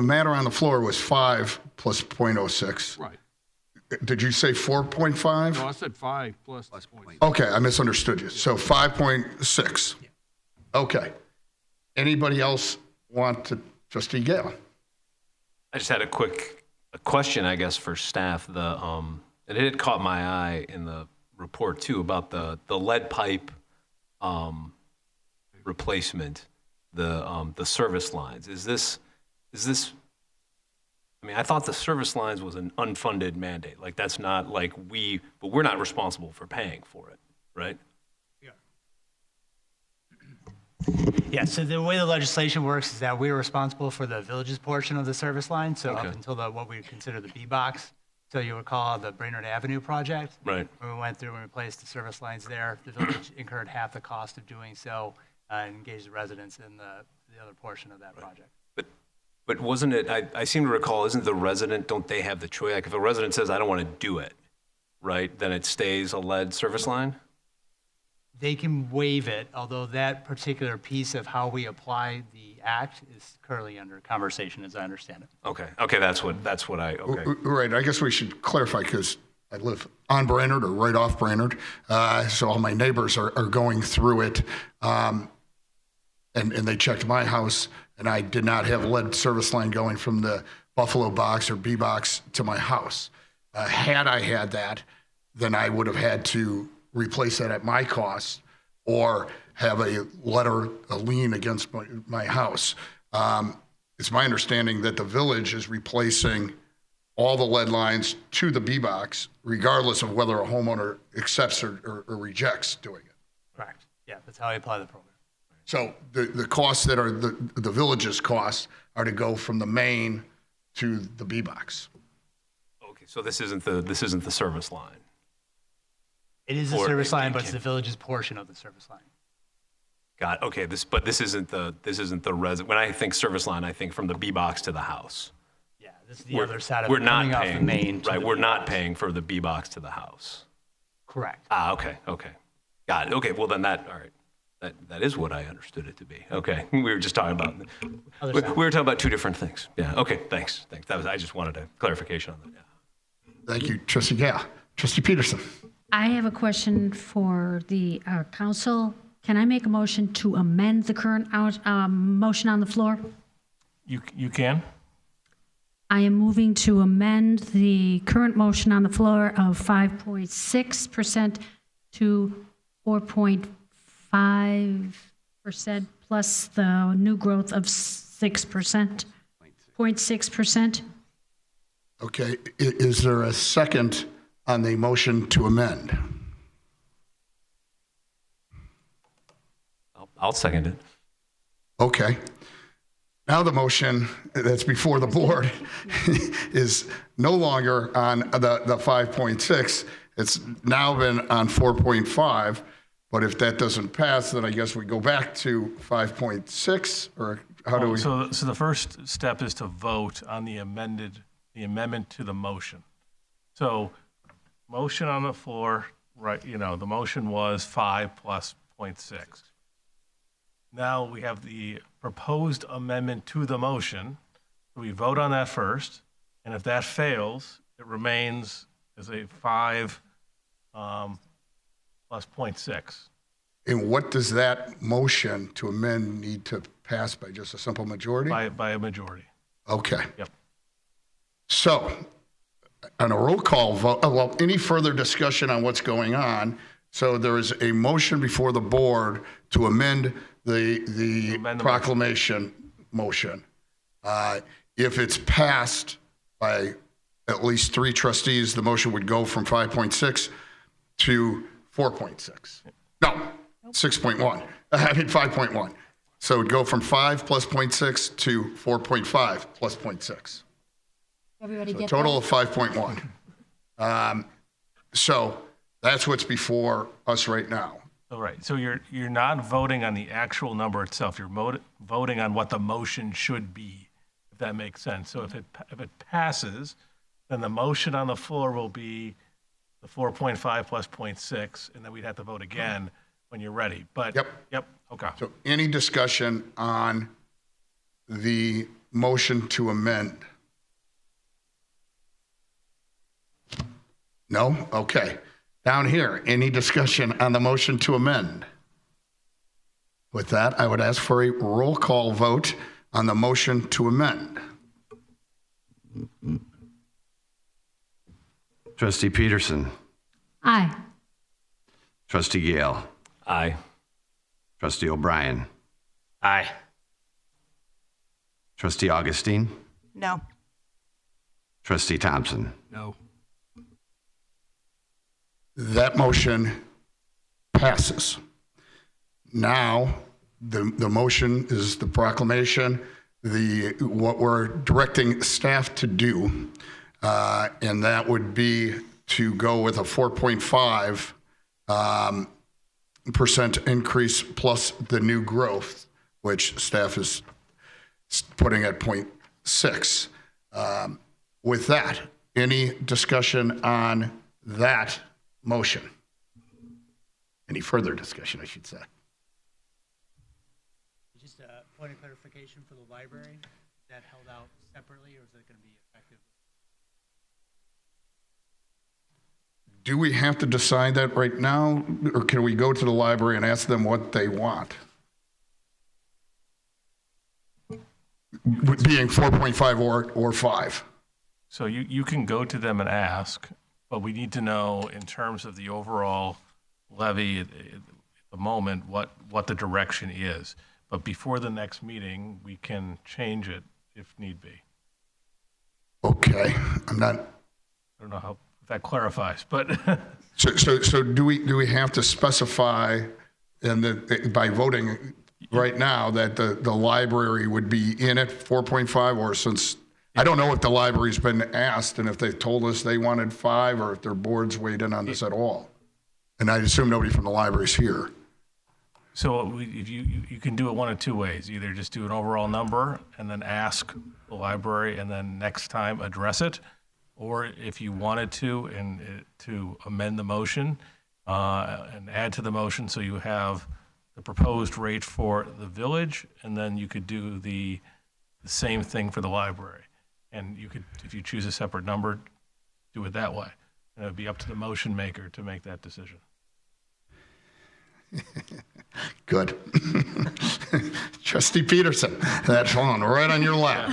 matter on the floor was 5 plus 0.06. Right. Did you say 4.5? No, I said 5 plus 0.6. Okay, I misunderstood you. So 5.6. Okay. Anybody else want to? Trustee Gale. I just had a quick question, I guess, for staff. And it had caught my eye in the report too about the lead pipe replacement, the service lines. Is this? I mean, I thought the service lines was an unfunded mandate. Like that's not like but we're not responsible for paying for it, right? Yeah, so the way the legislation works is that we are responsible for the village's portion of the service line, so Okay. up until what we consider the B-box. So you recall the Brainerd Avenue project? Right. When we went through and replaced the service lines there, the village incurred half the cost of doing so and engaged the residents in the other portion of that project. But wasn't it, I seem to recall, isn't the resident, don't they have the choice? Like if a resident says, I don't want to do it, right, then it stays a lead service line? They can waive it, although that particular piece of how we apply the act is currently under conversation, as I understand it. Okay, that's what okay. Right, I guess we should clarify because I live on Brainerd or right off Brainerd, so all my neighbors are going through it, and they checked my house, and I did not have a lead service line going from the Buffalo box or B box to my house. Had I had that, then I would have had to replace that at my cost or have a lien against my house. It's my understanding that the village is replacing all the lead lines to the B box, regardless of whether a homeowner accepts or rejects doing it. Correct. Yeah, that's how I apply the program. So the costs that are the village's costs are to go from the main to the B box. Okay, so this isn't the service line. It is a service line, but it's the village's portion of the service line. Got it. Okay, this isn't the when I think service line, I think from the B box to the house. Yeah, this is the other side of We're it, not coming off paying, the main. to right? the We're not B-box. paying for the B box to the house. Correct. Okay, got it. Okay, well then all right, that is what I understood it to be. Okay, we were just talking about we were talking about two different things. Yeah. Okay, thanks. I just wanted a clarification on that. Yeah. Thank you, Trustee Gale. Trustee Peterson. I have a question for the council. Can I make a motion to amend the current motion on the floor? You can? I am moving to amend the current motion on the floor of 5.6% to 4.5% plus the new growth of 6%, 0.6%. Okay, is there a second on the motion to amend? I'll second it. Okay. Now the motion that's before the board is no longer on the 5.6, It's now been on 4.5, but if that doesn't pass, then I guess we go back to 5.6, or how do we? So the first step is to vote on the amendment to the motion. So motion on the floor, right, the motion was 5 plus 0.6. Now we have the proposed amendment to the motion. We vote on that first, and if that fails, it remains as a 5 plus 0.6. And what does that motion to amend need to pass by? Just a simple majority? By a majority. Okay. Yep. So, on a roll call vote, well, any further discussion on what's going on? So there is a motion before the board to amend the proclamation motion. If it's passed by at least 3 trustees, the motion would go from 5.6 to 4.6. No, 6.1. I mean 5.1. So it would go from 5 plus 0.6 to 4.5 plus 0.6. Everybody So a get total that? of 5.1. So that's what's before us right now. All right. So you're not voting on the actual number itself. You're voting on what the motion should be, if that makes sense. So if it passes, then the motion on the floor will be the 4.5 plus 0.6, and then we'd have to vote again when you're ready. But Yep. Okay. So any discussion on the motion to amend? No? Okay. Down here, any discussion on the motion to amend? With that, I would ask for a roll call vote on the motion to amend. Trustee Peterson. Aye. Trustee Gale. Aye. Trustee O'Brien. Aye. Trustee Augustine. No. Trustee Thompson. No. That motion passes. Now, the motion is the proclamation, what we're directing staff to do, and that would be to go with a 4.5% increase plus the new growth, which staff is putting at 0.6. With that, any discussion on that motion? Any further discussion, I should say? Just a point of clarification for the library, is that held out separately, or is that going to be effective? Do we have to decide that right now, or can we go to the library and ask them what they want? Being 4.5 or 5. So you can go to them and ask, but we need to know in terms of the overall levy at the moment what the direction is. But before the next meeting, we can change it if need be. Okay, I don't know how if that clarifies, but So do we have to specify by voting right now that the library would be in at 4.5, or since I don't know if the library's been asked and if they've told us they wanted 5, or if their board's weighed in on this at all. And I assume nobody from the library's here. so if you can do it one of two ways. Either just do an overall number and then ask the library and then next time address it. Or if you wanted to, to amend the motion and add to the motion so you have the proposed rate for the village, and then you could do the same thing for the library. And you could, if you choose a separate number, do it that way. And it would be up to the motion maker to make that decision. Good. Trustee Peterson, that's falling right on your lap.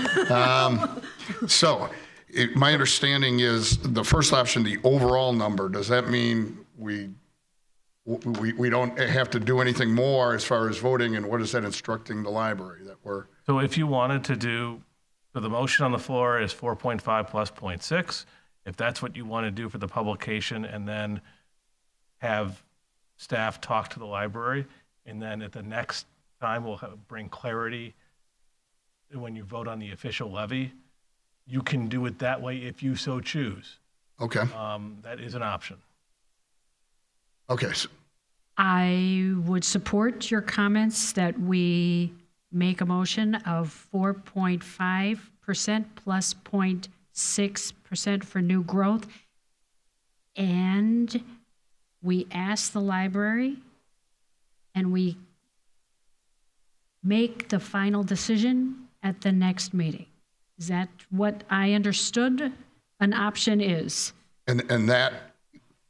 My understanding is the first option, the overall number, does that mean we don't have to do anything more as far as voting, and what is that instructing the library that we're? So if you wanted to do, so the motion on the floor is 4.5 plus 0.6. If that's what you want to do for the publication, and then have staff talk to the library, and then at the next time we'll bring clarity when you vote on the official levy. You can do it that way if you so choose. Okay. That is an option. Okay, I would support your comments that we make a motion of 4.5% plus 0.6% for new growth. And we ask the library and we make the final decision at the next meeting. Is that what I understood an option is? and that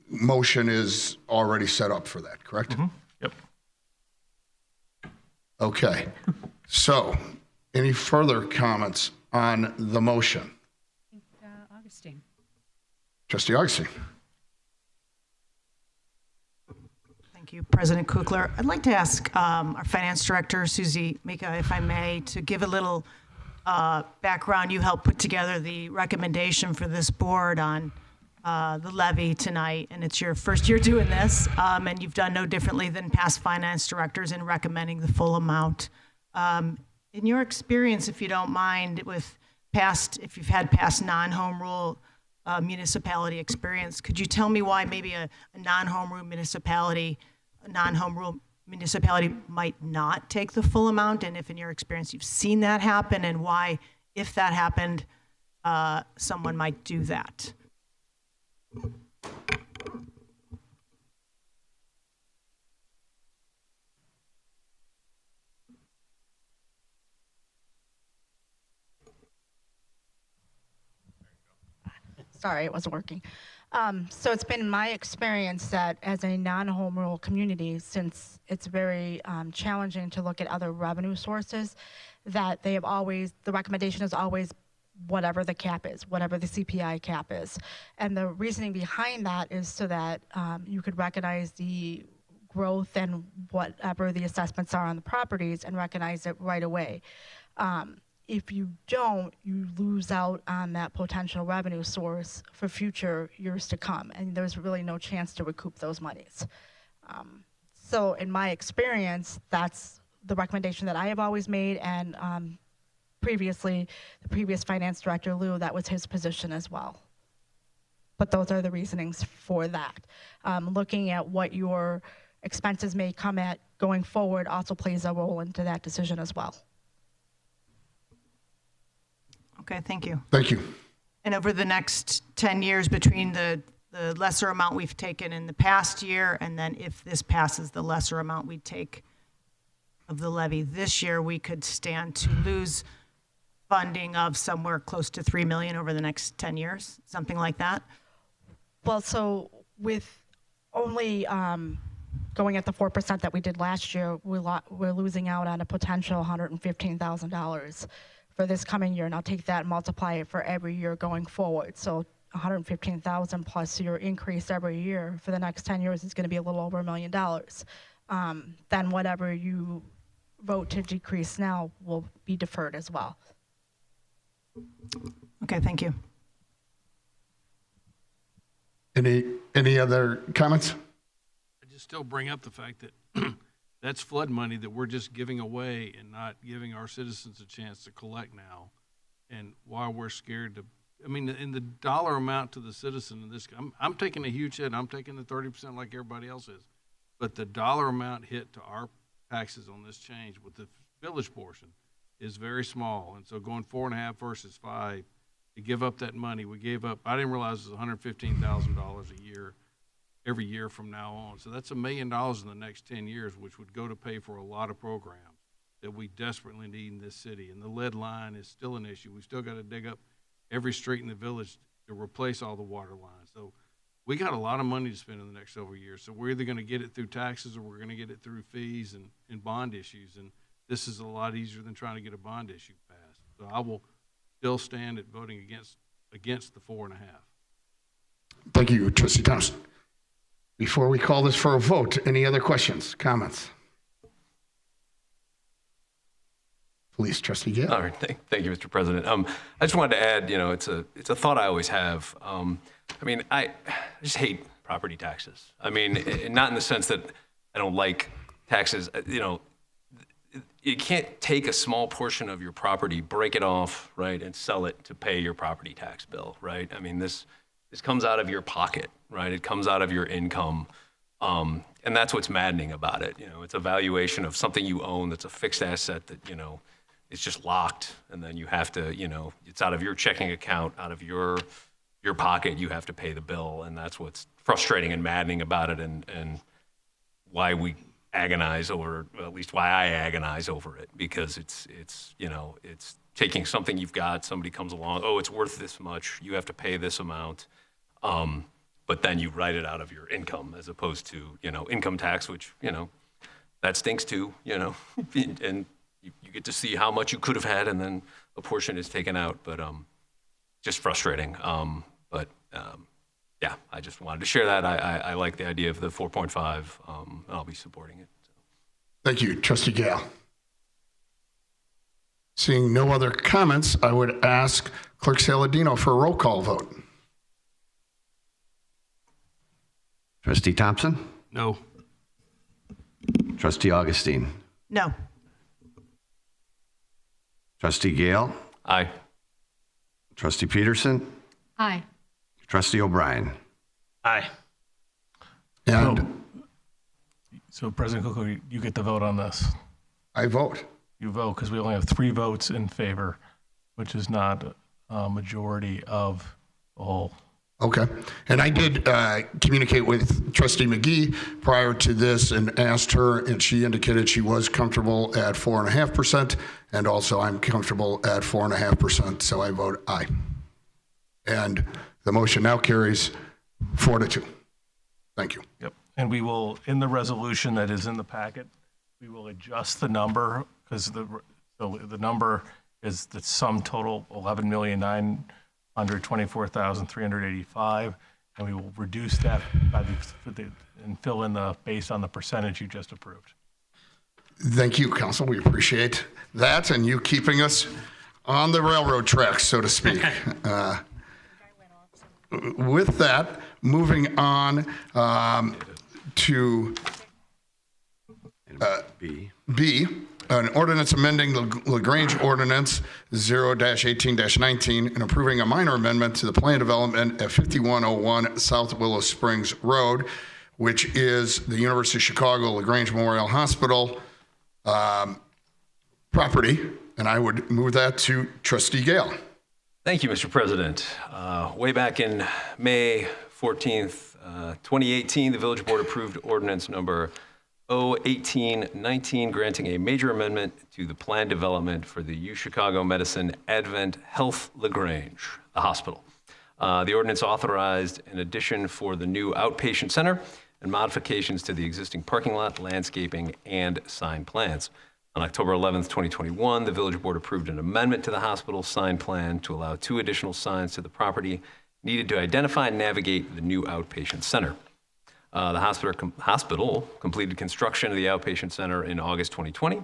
motion is already set up for that, correct? Yep. Okay. So, any further comments on the motion? Augustine. Trustee Augustine. Thank you, President Kukler. I'd like to ask our Finance Director, Susie Mika, if I may, to give a little background. You helped put together the recommendation for this board on the levy tonight, and it's your first year doing this, and you've done no differently than past finance directors in recommending the full amount. In your experience, if you don't mind, with past, if you've had past non-home rule municipality experience, could you tell me why maybe a non-home rule municipality might not take the full amount, and if in your experience you've seen that happen, and why, if that happened, someone might do that? Sorry, it wasn't working. So it's been my experience that as a non-home rule community, since it's very challenging to look at other revenue sources, that they have always, the recommendation is always whatever the cap is, whatever the CPI cap is. And the reasoning behind that is so that you could recognize the growth and whatever the assessments are on the properties and recognize it right away. If you don't, you lose out on that potential revenue source for future years to come, and there's really no chance to recoup those monies. So in my experience, that's the recommendation that I have always made, and previously, the previous finance director, Lou, that was his position as well. But those are the reasonings for that. Looking at what your expenses may come at going forward also plays a role into that decision as well. Okay, thank you. Thank you. And over the next 10 years, between the lesser amount we've taken in the past year, and then if this passes, the lesser amount we take of the levy this year, we could stand to lose funding of somewhere close to $3 million over the next 10 years, something like that? Well, so with only going at the 4% that we did last year, we're losing out on a potential $115,000 for this coming year. And I'll take that and multiply it for every year going forward. So 115,000 plus your increase every year for the next 10 years is going to be a little over $1 million. Then whatever you vote to decrease now will be deferred as well. Okay, thank you. Any other comments? I just still bring up the fact that that's flood money that we're just giving away and not giving our citizens a chance to collect now. And why we're scared to, I mean, in the dollar amount to the citizen in this, I'm taking a huge hit. I'm taking the 30% like everybody else is. But the dollar amount hit to our taxes on this change with the village portion is very small. And so going 4.5 versus 5, to give up that money, we gave up, I didn't realize it was $115,000 a year, every year from now on. So that's $1 million in the next 10 years, which would go to pay for a lot of programs that we desperately need in this city. And the lead line is still an issue. We still got to dig up every street in the village to replace all the water lines. So we got a lot of money to spend in the next several years. So we're either going to get it through taxes or we're going to get it through fees and bond issues. And this is a lot easier than trying to get a bond issue passed. So I will still stand at voting against the 4.5. Thank you, Trustee Thompson. Before we call this for a vote, any other questions, comments? Please, Trustee Gale. All right, thank you, Mr. President. I just wanted to add, you know, it's a thought I always have. I mean, I just hate property taxes. I mean, not in the sense that I don't like taxes. You know, you can't take a small portion of your property, break it off, right, and sell it to pay your property tax bill, right? I mean, this comes out of your pocket, right? It comes out of your income. And that's what's maddening about it. You know, it's a valuation of something you own that's a fixed asset that, you know, it's just locked, and then you have to, you know, it's out of your checking account, out of your pocket, you have to pay the bill, and that's what's frustrating and maddening about it, and why we agonize over, well, at least why I agonize over it, because it's you know, it's taking something you've got, somebody comes along, oh, it's worth this much, you have to pay this amount, but then you write it out of your income as opposed to, you know, income tax, which, you know, that stinks too, you know, and you get to see how much you could have had, and then a portion is taken out, but just frustrating. Yeah, I just wanted to share that. I like the idea of the 4.5. I'll be supporting it. Thank you, Trustee Gale. Seeing no other comments, I would ask Clerk Saladino for a roll call vote. Trustee Thompson? No. Trustee Augustine? No. Trustee Gale? Aye. Trustee Peterson? Aye. Trustee O'Brien? Aye. And So President Kukler, you get the vote on this. I vote. You vote because we only have 3 votes in favor, which is not a majority of the whole. Okay. And I did communicate with Trustee McGee prior to this and asked her, and she indicated she was comfortable at 4.5%, and also I'm comfortable at 4.5%, so I vote aye. And the motion now carries 4-2. Thank you. Yep. And we will, in the resolution that is in the packet, we will adjust the number because the number is the sum total $11,924,385, and we will reduce that and fill in the based on the percentage you just approved. Thank you, Council. We appreciate that and you keeping us on the railroad tracks, so to speak. With that, moving on to B, an ordinance amending the Grange Ordinance 0-18-19 and approving a minor amendment to the plan development at 5101 South Willow Springs Road, which is the University of Chicago LaGrange Memorial Hospital property. And I would move that to Trustee Gale. Thank you, Mr. President. Way back in May 14th, 2018, the Village Board approved ordinance number 01819, granting a major amendment to the plan development for the U Chicago Medicine Advent Health LaGrange, the hospital. The ordinance authorized an addition for the new outpatient center and modifications to the existing parking lot, landscaping, and sign plans. On October 11th, 2021, the Village Board approved an amendment to the hospital sign plan to allow 2 additional signs to the property needed to identify and navigate the new outpatient center. The hospital completed construction of the outpatient center in August 2020.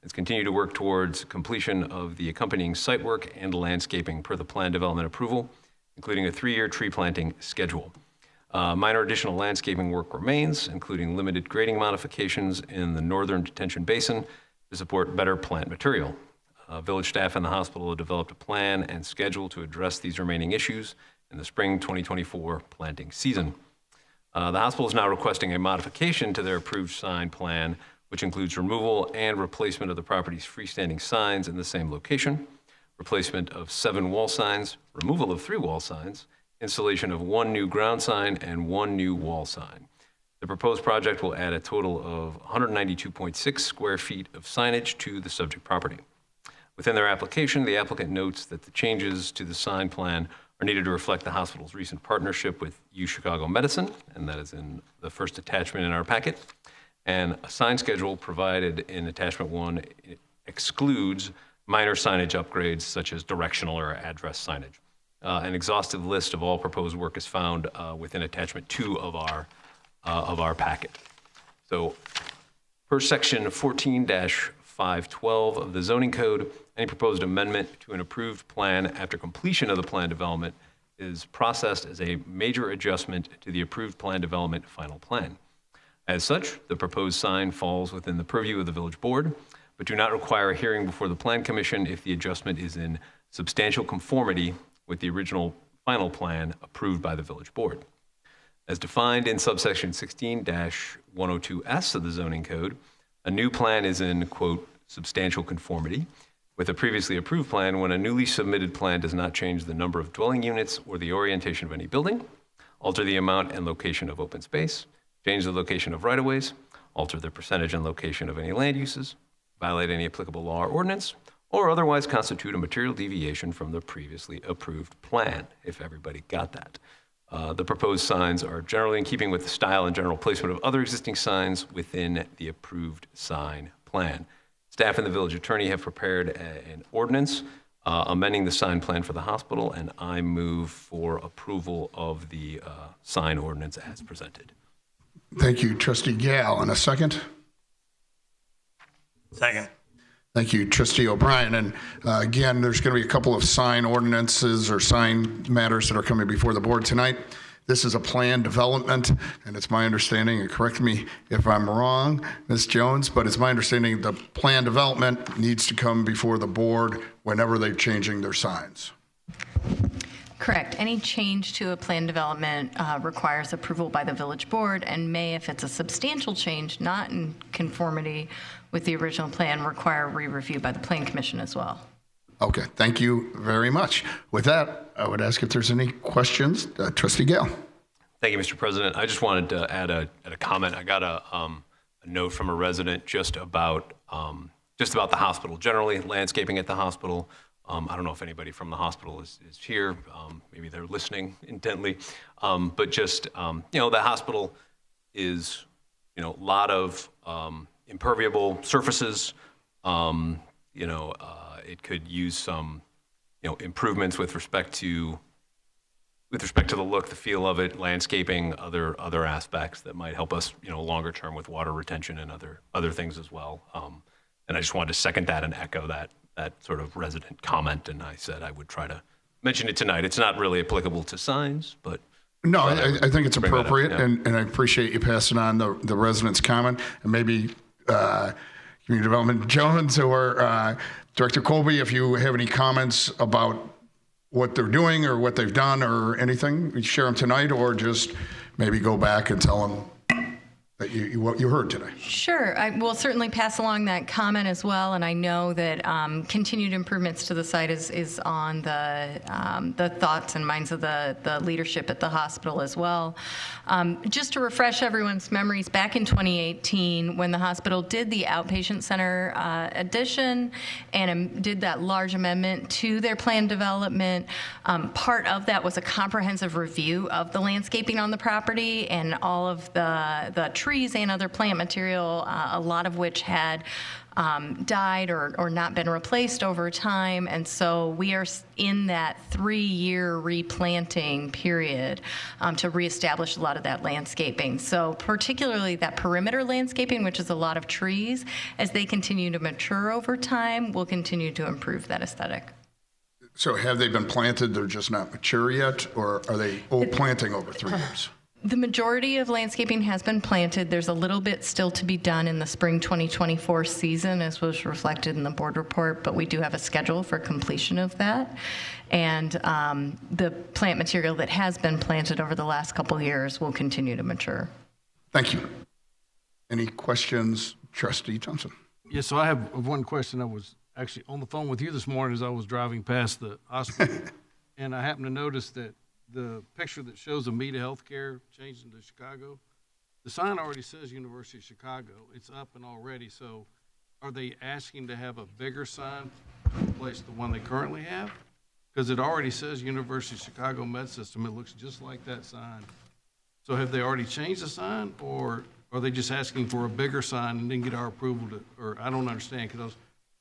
It's continued to work towards completion of the accompanying site work and landscaping per the plan development approval, including a 3-year tree planting schedule. Minor additional landscaping work remains, including limited grading modifications in the northern detention basin to support better plant material. Village staff and the hospital have developed a plan and schedule to address these remaining issues in the spring 2024 planting season. The hospital is now requesting a modification to their approved sign plan, which includes removal and replacement of the property's freestanding signs in the same location, replacement of 7 wall signs, removal of 3 wall signs, installation of 1 new ground sign and 1 new wall sign. The proposed project will add a total of 192.6 square feet of signage to the subject property. Within their application, the applicant notes that the changes to the sign plan are needed to reflect the hospital's recent partnership with U Chicago Medicine, and that is in the first attachment in our packet. And a sign schedule provided in attachment 1 excludes minor signage upgrades such as directional or address signage. An exhaustive list of all proposed work is found within attachment 2 of our packet. So per section 14-512 of the zoning code, any proposed amendment to an approved plan after completion of the plan development is processed as a major adjustment to the approved plan development final plan. As such, the proposed sign falls within the purview of the village board, but do not require a hearing before the plan commission if the adjustment is in substantial conformity with the original final plan approved by the village board. As defined in subsection 16-102S of the zoning code, a new plan is in, quote, substantial conformity with a previously approved plan when a newly submitted plan does not change the number of dwelling units or the orientation of any building, alter the amount and location of open space, change the location of right-of-ways, alter the percentage and location of any land uses, violate any applicable law or ordinance, or otherwise constitute a material deviation from the previously approved plan, if everybody got that. The proposed signs are generally in keeping with the style and general placement of other existing signs within the approved sign plan. Staff and the village attorney have prepared an ordinance amending the sign plan for the hospital, and I move for approval of the sign ordinance as presented. Thank you, Trustee Gale. And a second? Second. Thank you, Trustee O'Brien. And again, there's going to be a couple of sign ordinances or sign matters that are coming before the board tonight. This is a plan development, and it's my understanding, and correct me if I'm wrong, Ms. Jones, but it's my understanding the plan development needs to come before the board whenever they're changing their signs. Correct. Any change to a plan development requires approval by the village board and may, if it's a substantial change not in conformity with the original plan, require re-review by the plan commission as well. Okay, thank you very much. With that, I would ask if there's any questions. Trustee Gale. Thank you, Mr. President. I just wanted to add a comment. I got a note from a resident just about the hospital generally, landscaping at the hospital. I don't know if anybody from the hospital is here. Maybe they're listening intently. But just, the hospital is, a lot of impermeable surfaces. It could use some, improvements with respect to the look, the feel of it, landscaping, other aspects that might help us, longer term with water retention and other things as well. And I just wanted to second that and echo that sort of resident comment. And I said I would try to mention it tonight. It's not really applicable to signs, but. No, I think it's appropriate, up, yeah. and I appreciate you passing on the residents' comment, and maybe Community Development Jones or Director Colby, if you have any comments about what they're doing or what they've done or anything, share them tonight, or just maybe go back and tell them that what you heard today. Sure. I will certainly pass along that comment as well, and I know that continued improvements to the site is on the thoughts and minds of the leadership at the hospital as well. Just to refresh everyone's memories, back in 2018, when the hospital did the outpatient center addition and did that large amendment to their plan development, part of that was a comprehensive review of the landscaping on the property and all of the trees and other plant material, a lot of which had died or not been replaced over time. And so we are in that 3-year replanting period to reestablish a lot of that landscaping. So particularly that perimeter landscaping, which is a lot of trees, as they continue to mature over time, will continue to improve that aesthetic. So have they been planted, they're just not mature yet, or are they planting over 3 years? The majority of landscaping has been planted. There's a little bit still to be done in the spring 2024 season, as was reflected in the board report, but we do have a schedule for completion of that. And the plant material that has been planted over the last couple of years will continue to mature. Thank you. Any questions, Trustee Thompson? Yes, so I have one question. I was actually on the phone with you this morning as I was driving past the hospital, and I happened to notice that the picture that shows Amita Healthcare changing to Chicago, the sign already says University of Chicago. It's up and already. So are they asking to have a bigger sign to replace the one they currently have? Because it already says University of Chicago Med System. It looks just like that sign. So have they already changed the sign, or are they just asking for a bigger sign and didn't get our approval to, or I don't understand, because I was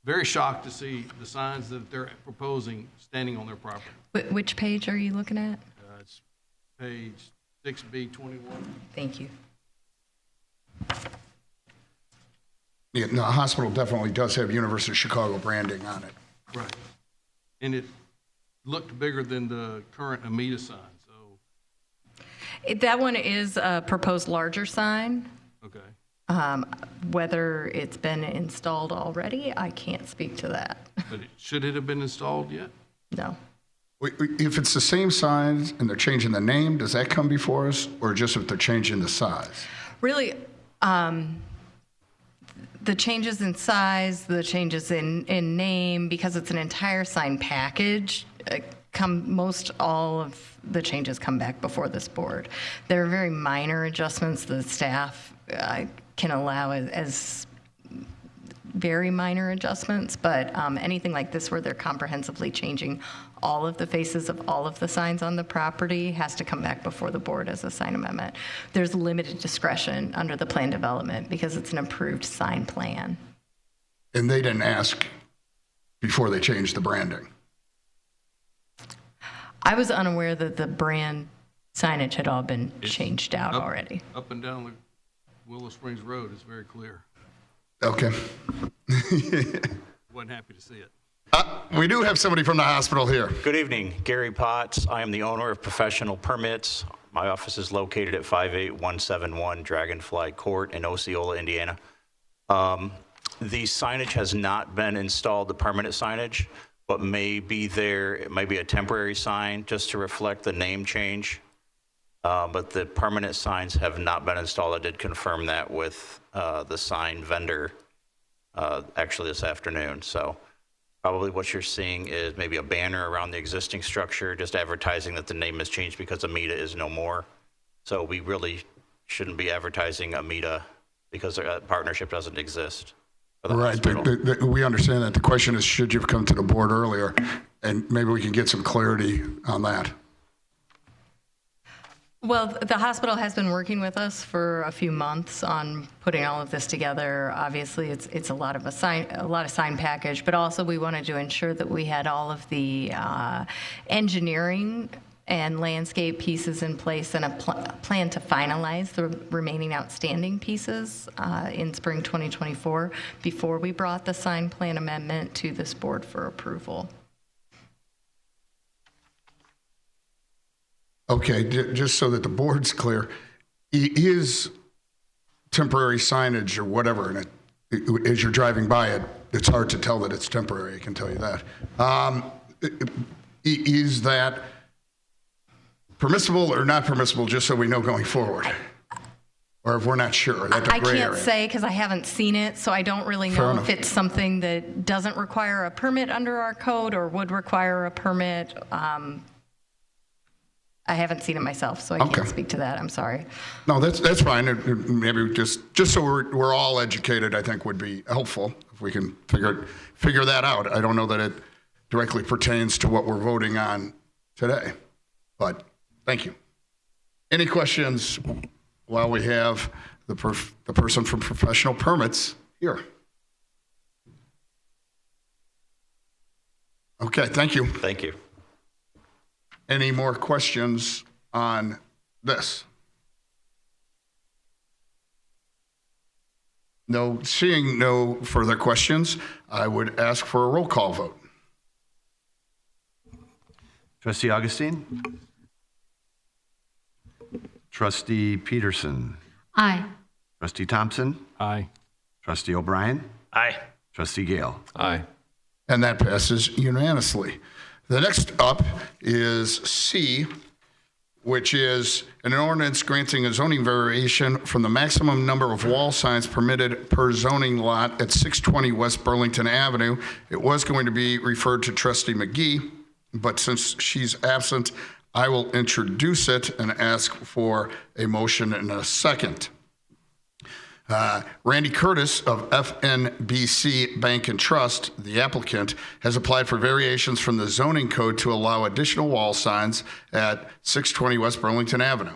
very shocked to see the signs that they're proposing standing on their property. Which page are you looking at? It's page 6B21. Thank you. Yeah, the hospital definitely does have University of Chicago branding on it. Right. And it looked bigger than the current Amita sign, so. That one is a proposed larger sign. Okay. Whether it's been installed already, I can't speak to that. But should it have been installed yet? No. If it's the same size and they're changing the name, does that come before us, or just if they're changing the size? Really, the changes in size, the changes in name, because it's an entire sign package, most all of the changes come back before this board. There are very minor adjustments the staff can allow as very minor adjustments, but anything like this where they're comprehensively changing all of the faces of all of the signs on the property has to come back before the board as a sign amendment. There's limited discretion under the plan development because it's an approved sign plan. And they didn't ask before they changed the branding? I was unaware that the brand signage had all been changed out already. Up and down the Willow Springs Road, it's very clear. Okay. Wasn't happy to see it. We do have somebody from the hospital here. Good evening, Gary Potts. I am the owner of Professional Permits. My office is located at 58171 Dragonfly Court in Osceola, Indiana. The signage has not been installed, the permanent signage, but may be there. It may be a temporary sign just to reflect the name change. But the permanent signs have not been installed. I did confirm that with the sign vendor actually this afternoon. So probably what you're seeing is maybe a banner around the existing structure, just advertising that the name has changed because Amita is no more. So we really shouldn't be advertising Amita because a partnership doesn't exist. Right. We understand that. The question is, should you have come to the board earlier? And maybe we can get some clarity on that. Well, the hospital has been working with us for a few months on putting all of this together. Obviously, it's a lot of sign package, but also we wanted to ensure that we had all of the engineering and landscape pieces in place and a plan to finalize the remaining outstanding pieces in spring 2024 before we brought the sign plan amendment to this board for approval. Okay, just so that the board's clear, is temporary signage or whatever, and as you're driving by it, it's hard to tell that it's temporary, I can tell you that. Is that permissible or not permissible, just so we know going forward? Or if we're not sure? I can't say because I haven't seen it, so I don't really know if it's something that doesn't require a permit under our code or would require a permit. I haven't seen it myself, so I can't speak to that. I'm sorry. No, that's fine. Maybe just so we're all educated, I think would be helpful if we can figure that out. I don't know that it directly pertains to what we're voting on today, but thank you. Any questions while we have the person from Professional Permits here? Okay, thank you. Thank you. Any more questions on this? No, seeing no further questions, I would ask for a roll call vote. Trustee Augustine? Trustee Peterson? Aye. Trustee Thompson? Aye. Trustee O'Brien? Aye. Trustee Gale? Aye. And that passes unanimously. The next up is C, which is an ordinance granting a zoning variation from the maximum number of wall signs permitted per zoning lot at 620 West Burlington Avenue. It was going to be referred to Trustee McGee, but since she's absent, I will introduce it and ask for a motion in a second. Randy Curtis of FNBC Bank and Trust, the applicant, has applied for variations from the zoning code to allow additional wall signs at 620 West Burlington Avenue.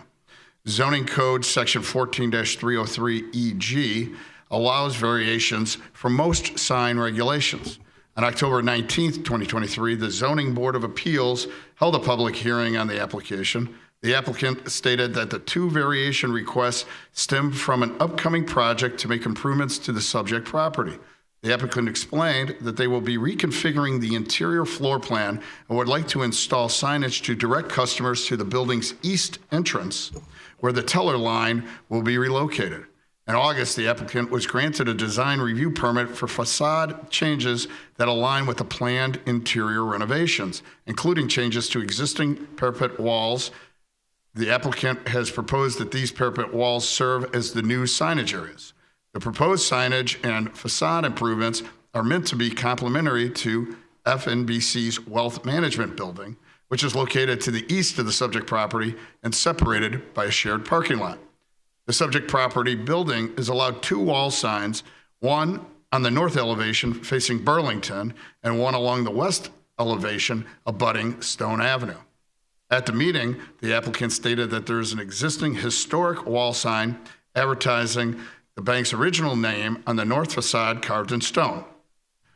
Zoning code section 14-303 EG allows variations from most sign regulations. On October 19th, 2023, the Zoning Board of Appeals held a public hearing on the application. The applicant stated that the two variation requests stem from an upcoming project to make improvements to the subject property. The applicant explained that they will be reconfiguring the interior floor plan and would like to install signage to direct customers to the building's east entrance, where the teller line will be relocated. In August, the applicant was granted a design review permit for facade changes that align with the planned interior renovations, including changes to existing parapet walls. The applicant has proposed that these parapet walls serve as the new signage areas. The proposed signage and facade improvements are meant to be complementary to FNBC's Wealth Management Building, which is located to the east of the subject property and separated by a shared parking lot. The subject property building is allowed 2 wall signs, one on the north elevation facing Burlington and one along the west elevation abutting Stone Avenue. At the meeting, the applicant stated that there is an existing historic wall sign advertising the bank's original name on the north facade carved in stone,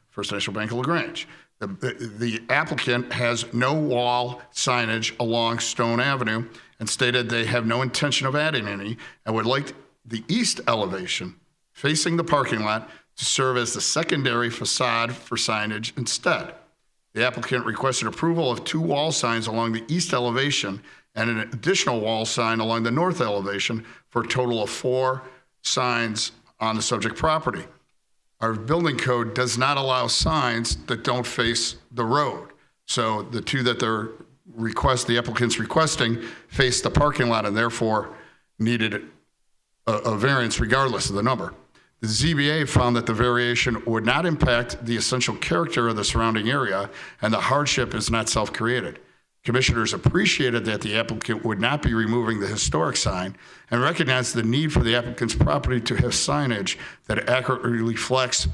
First National Bank of Grange. The applicant has no wall signage along Stone Avenue and stated they have no intention of adding any and would like the east elevation facing the parking lot to serve as the secondary facade for signage instead. The applicant requested approval of 2 wall signs along the east elevation and an additional wall sign along the north elevation for a total of 4 signs on the subject property. Our building code does not allow signs that don't face the road. So the 2 that the applicant's requesting face the parking lot and therefore needed a variance regardless of the number. The ZBA found that the variation would not impact the essential character of the surrounding area and the hardship is not self-created. Commissioners appreciated that the applicant would not be removing the historic sign and recognized the need for the applicant's property to have signage that accurately reflects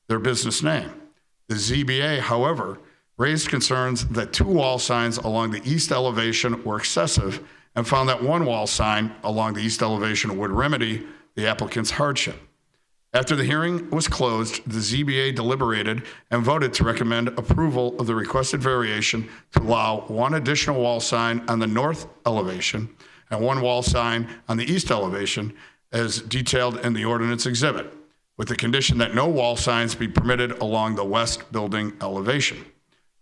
their business name. The ZBA, however, raised concerns that 2 wall signs along the east elevation were excessive and found that 1 wall sign along the east elevation would remedy the applicant's hardship. After the hearing was closed, the ZBA deliberated and voted to recommend approval of the requested variation to allow 1 additional wall sign on the north elevation and 1 wall sign on the east elevation as detailed in the ordinance exhibit, with the condition that no wall signs be permitted along the west building elevation.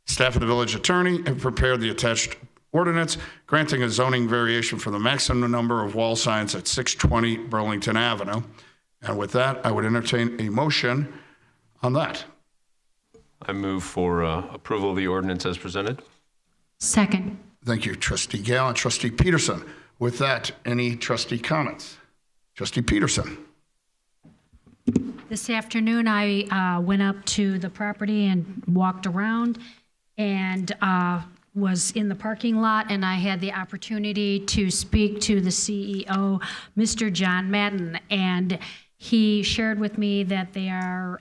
Staff of the village attorney have prepared the attached ordinance granting a zoning variation for the maximum number of wall signs at 620 Burlington Avenue. And with that, I would entertain a motion on that. I move for approval of the ordinance as presented. Second. Thank you, Trustee Gale and Trustee Peterson. With that, any trustee comments? Trustee Peterson. This afternoon, I went up to the property and walked around and was in the parking lot, and I had the opportunity to speak to the CEO, Mr. John Madden, and he shared with me that they are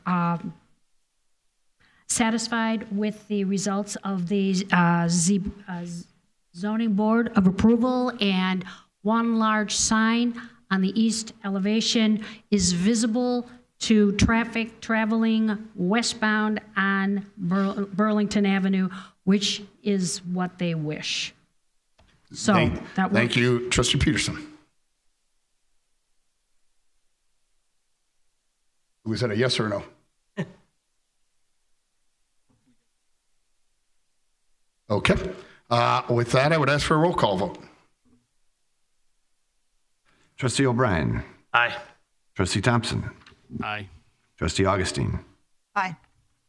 satisfied with the results of the zoning board of approval, and 1 large sign on the east elevation is visible to traffic traveling westbound on Burlington Avenue, which is what they wish. So that Thank you, Trustee Peterson. Was that a yes or a no? Okay. With that, I would ask for a roll call vote. Trustee O'Brien. Aye. Trustee Thompson. Aye. Trustee Augustine. Aye.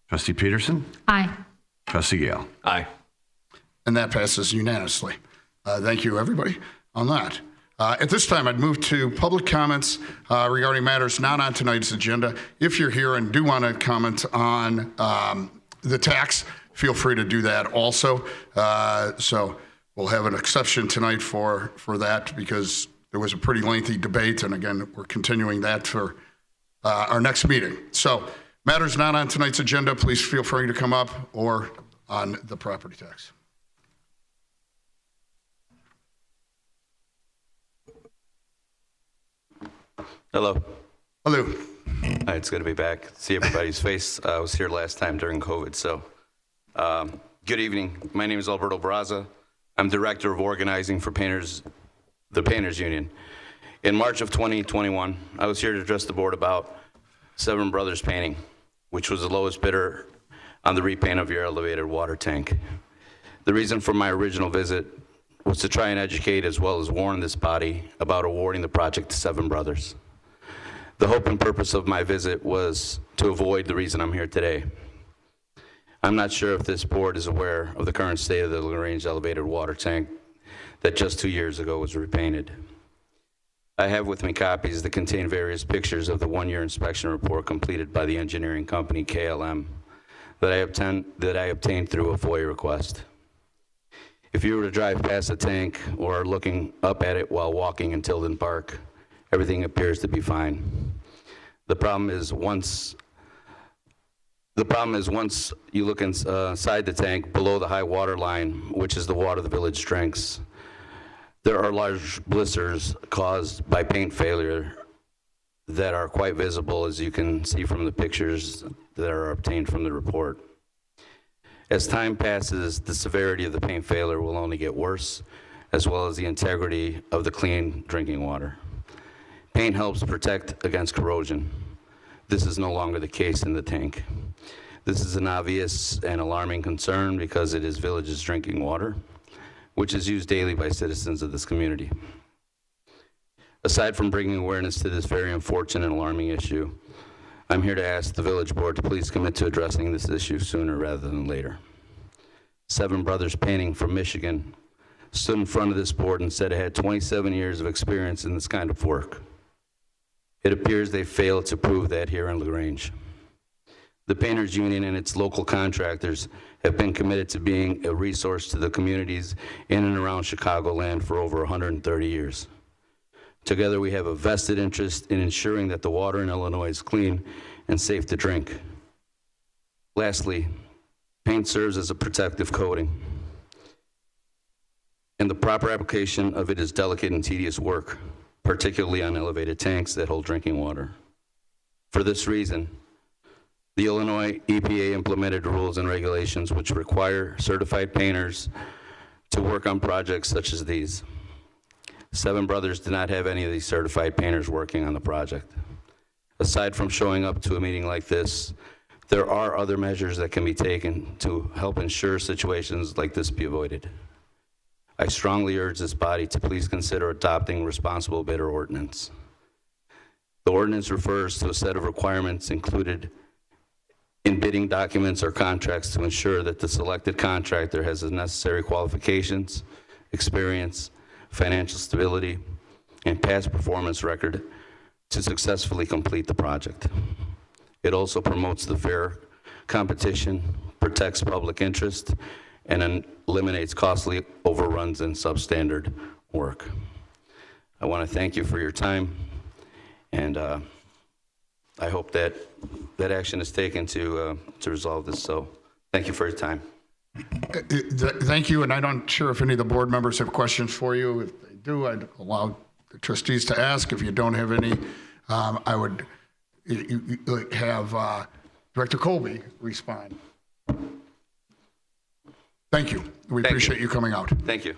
Trustee Peterson. Aye. Trustee Gale. Aye. And that passes unanimously. Thank you, everybody, on that. At this time, I'd move to public comments regarding matters not on tonight's agenda. If you're here and do want to comment on the tax, feel free to do that also. So we'll have an exception tonight for that because there was a pretty lengthy debate. And again, we're continuing that for our next meeting. So matters not on tonight's agenda, please feel free to come up or on the property tax. Hello. Hello. It's good to be back. See everybody's face. I was here last time during COVID, so good evening. My name is Alberto Braza. I'm Director of Organizing for the Painters Union. In March of 2021, I was here to address the board about Seven Brothers Painting, which was the lowest bidder on the repaint of your elevated water tank. The reason for my original visit was to try and educate as well as warn this body about awarding the project to Seven Brothers. The hope and purpose of my visit was to avoid the reason I'm here today. I'm not sure if this board is aware of the current state of the Grange elevated water tank that just 2 years ago was repainted. I have with me copies that contain various pictures of the one-year inspection report completed by the engineering company KLM that I obtained through a FOIA request. If you were to drive past the tank or are looking up at it while walking in Tilden Park, everything appears to be fine. The problem is once you look inside the tank below the high water line, which is the water the village drinks, there are large blisters caused by paint failure that are quite visible, as you can see from the pictures that are obtained from the report. As time passes, the severity of the paint failure will only get worse, as well as the integrity of the clean drinking water. Paint helps protect against corrosion. This is no longer the case in the tank. This is an obvious and alarming concern because it is village's drinking water, which is used daily by citizens of this community. Aside from bringing awareness to this very unfortunate and alarming issue, I'm here to ask the village board to please commit to addressing this issue sooner rather than later. Seven Brothers Painting from Michigan stood in front of this board and said it had 27 years of experience in this kind of work. It appears they failed to prove that here in LaGrange. The Painters Union and its local contractors have been committed to being a resource to the communities in and around Chicagoland for over 130 years. Together, we have a vested interest in ensuring that the water in Illinois is clean and safe to drink. Lastly, paint serves as a protective coating, and the proper application of it is delicate and tedious work, particularly on elevated tanks that hold drinking water. For this reason, the Illinois EPA implemented rules and regulations which require certified painters to work on projects such as these. Seven Brothers did not have any of these certified painters working on the project. Aside from showing up to a meeting like this, there are other measures that can be taken to help ensure situations like this be avoided. I strongly urge this body to please consider adopting responsible bidder ordinance. The ordinance refers to a set of requirements included in bidding documents or contracts to ensure that the selected contractor has the necessary qualifications, experience, financial stability, and past performance record to successfully complete the project. It also promotes the fair competition, protects public interest, and eliminates costly overruns and substandard work. I want to thank you for your time, and I hope that action is taken to resolve this. So thank you for your time. Thank you, and I'm not sure if any of the board members have questions for you. If they do, I'd allow the trustees to ask. If you don't have any, I would have Director Colby respond. Thank you. We appreciate you coming out. Thank you.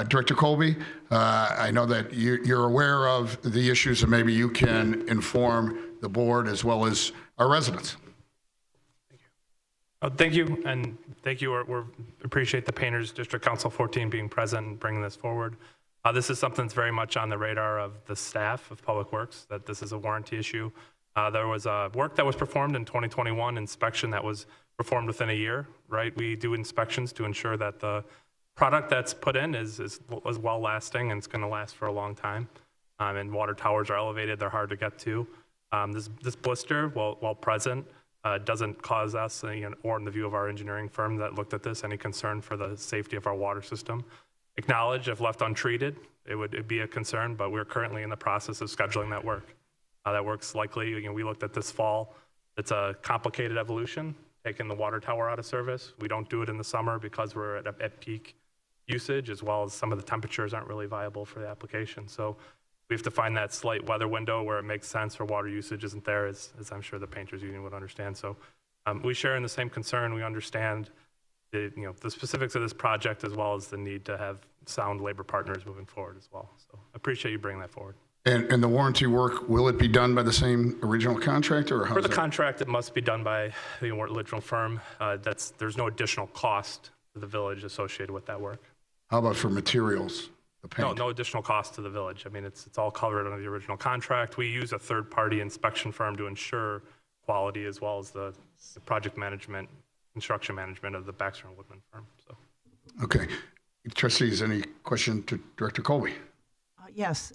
Director Colby, I know that you're aware of the issues, and maybe you can inform the board as well as our residents. Thank you, and thank you. We appreciate the Painters District Council 14 being present and bringing this forward. This is something that's very much on the radar of the staff of Public Works, that this is a warranty issue. There was work that was performed in 2021, inspection that was performed within a year, right? We do inspections to ensure that the product that's put in is well lasting and it's going to last for a long time. And water towers are elevated, they're hard to get to. This blister, while present, doesn't cause us, or in the view of our engineering firm that looked at this, any concern for the safety of our water system. Acknowledge if left untreated, it'd be a concern, but we're currently in the process of scheduling that work. That work's likely, we looked at this fall. It's a complicated evolution, taking the water tower out of service. We don't do it in the summer because we're at peak usage, as well as some of the temperatures aren't really viable for the application. So we have to find that slight weather window where it makes sense for water usage isn't there, as I'm sure the Painters Union would understand. So we share in the same concern. We understand the specifics of this project, as well as the need to have sound labor partners moving forward as well. So I appreciate you bringing that forward. And the warranty work, will it be done by the same original contractor? Or for the contract, it must be done by the original firm. There's no additional cost to the village associated with that work. How about for materials? the paint? No additional cost to the village. I mean, it's all covered under the original contract. We use a third-party inspection firm to ensure quality as well as the project management, construction management of the Baxter and Woodman firm. So. Okay. Trustees, any question to Director Colby? Yes.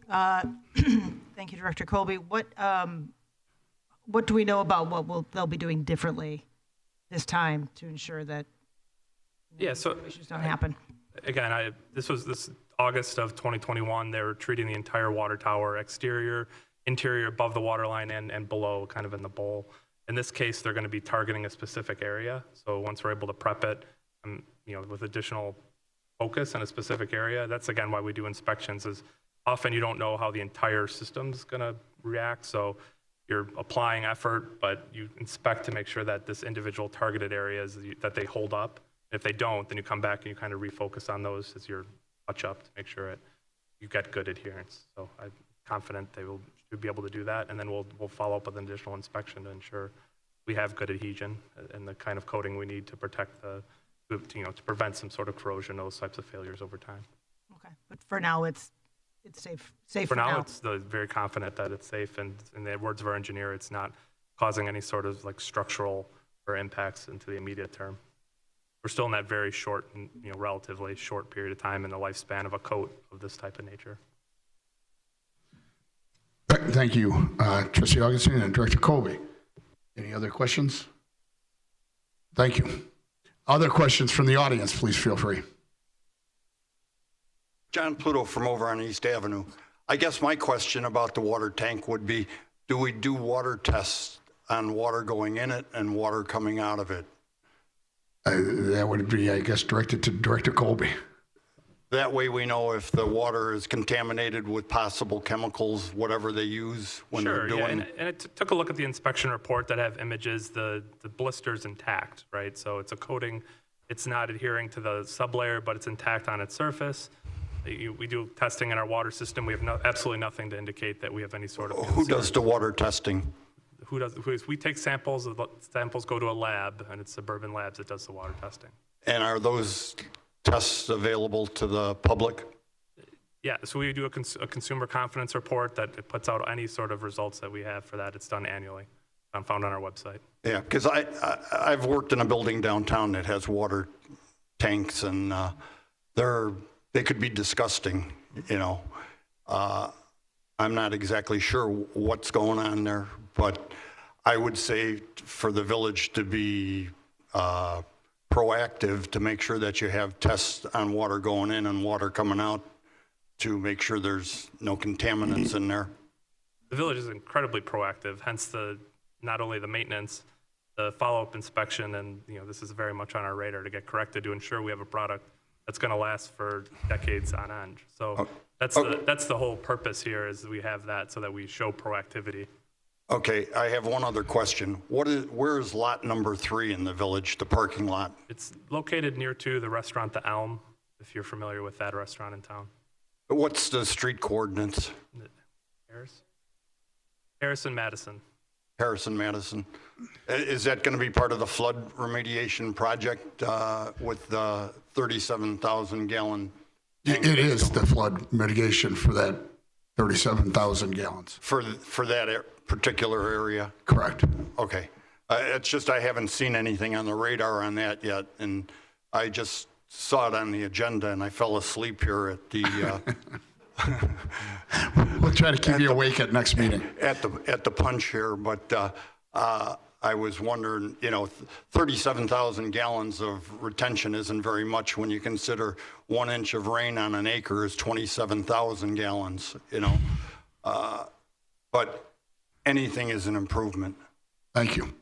Thank you, Director Colby. What do we know about what they'll be doing differently this time to ensure that issues don't happen? Again, this August of 2021. They were treating the entire water tower, exterior, interior, above the water line, and below, kind of in the bowl. In this case, they're going to be targeting a specific area. So once we're able to prep it, with additional focus on a specific area, that's again why we do inspections. Is often you don't know how the entire system's going to react. So you're applying effort, but you inspect to make sure that this individual targeted areas that they hold up. If they don't, then you come back and you kind of refocus on those as your touch up to make sure you get good adherence. So I'm confident they will be able to do that, and then we'll follow up with an additional inspection to ensure we have good adhesion and the kind of coating we need to protect to prevent some sort of corrosion, those types of failures over time. Okay, but for now it's safe. For now, it's very confident that it's safe, and in the words of our engineer, it's not causing any sort of like structural or impacts into the immediate term. We're still in that very short, relatively short period of time in the lifespan of a coat of this type of nature. Thank you, Trustee Augustine and Director Colby. Any other questions? Thank you. Other questions from the audience, please feel free. John Pluto from over on East Avenue. I guess my question about the water tank would be, do we do water tests on water going in it and water coming out of it? That would be, I guess, directed to Director Colby. That way we know if the water is contaminated with possible chemicals, whatever they use when they're doing. Yeah, and it took a look at the inspection report that have images. The blister's intact, right? So it's a coating. It's not adhering to the sublayer, but it's intact on its surface. We do testing in our water system. We have absolutely nothing to indicate that we have any sort of concern. Who does the water testing? We take samples. Samples go to a lab, and it's Suburban Labs that does the water testing. And are those tests available to the public? Yeah, so we do a consumer confidence report that it puts out any sort of results that we have for that. It's done annually. Found on our website. Yeah, because I've worked in a building downtown that has water tanks, and they could be disgusting, I'm not exactly sure what's going on there, but I would say for the village to be proactive to make sure that you have tests on water going in and water coming out to make sure there's no contaminants in there. The village is incredibly proactive, hence not only the maintenance, the follow-up inspection, and this is very much on our radar to get corrected to ensure we have a product that's going to last for decades on end. So that's the whole purpose here, is we have that so that we show proactivity. Okay, I have one other question. Where is lot number 3 in the village, the parking lot? It's located near to the restaurant The Elm, if you're familiar with that restaurant in town. What's the street coordinates? Harrison Madison. Harrison Madison. Is that going to be part of the flood remediation project with the 37,000 gallon? It is the flood mitigation for that 37,000 gallons. For that particular area? Correct. Okay. It's just I haven't seen anything on the radar on that yet, and I just saw it on the agenda, and I fell asleep here at the... We'll try to keep you awake at next meeting. At the punch here, but I was wondering, 37,000 gallons of retention isn't very much when you consider 1 inch of rain on an acre is 27,000 gallons, but anything is an improvement. Thank you.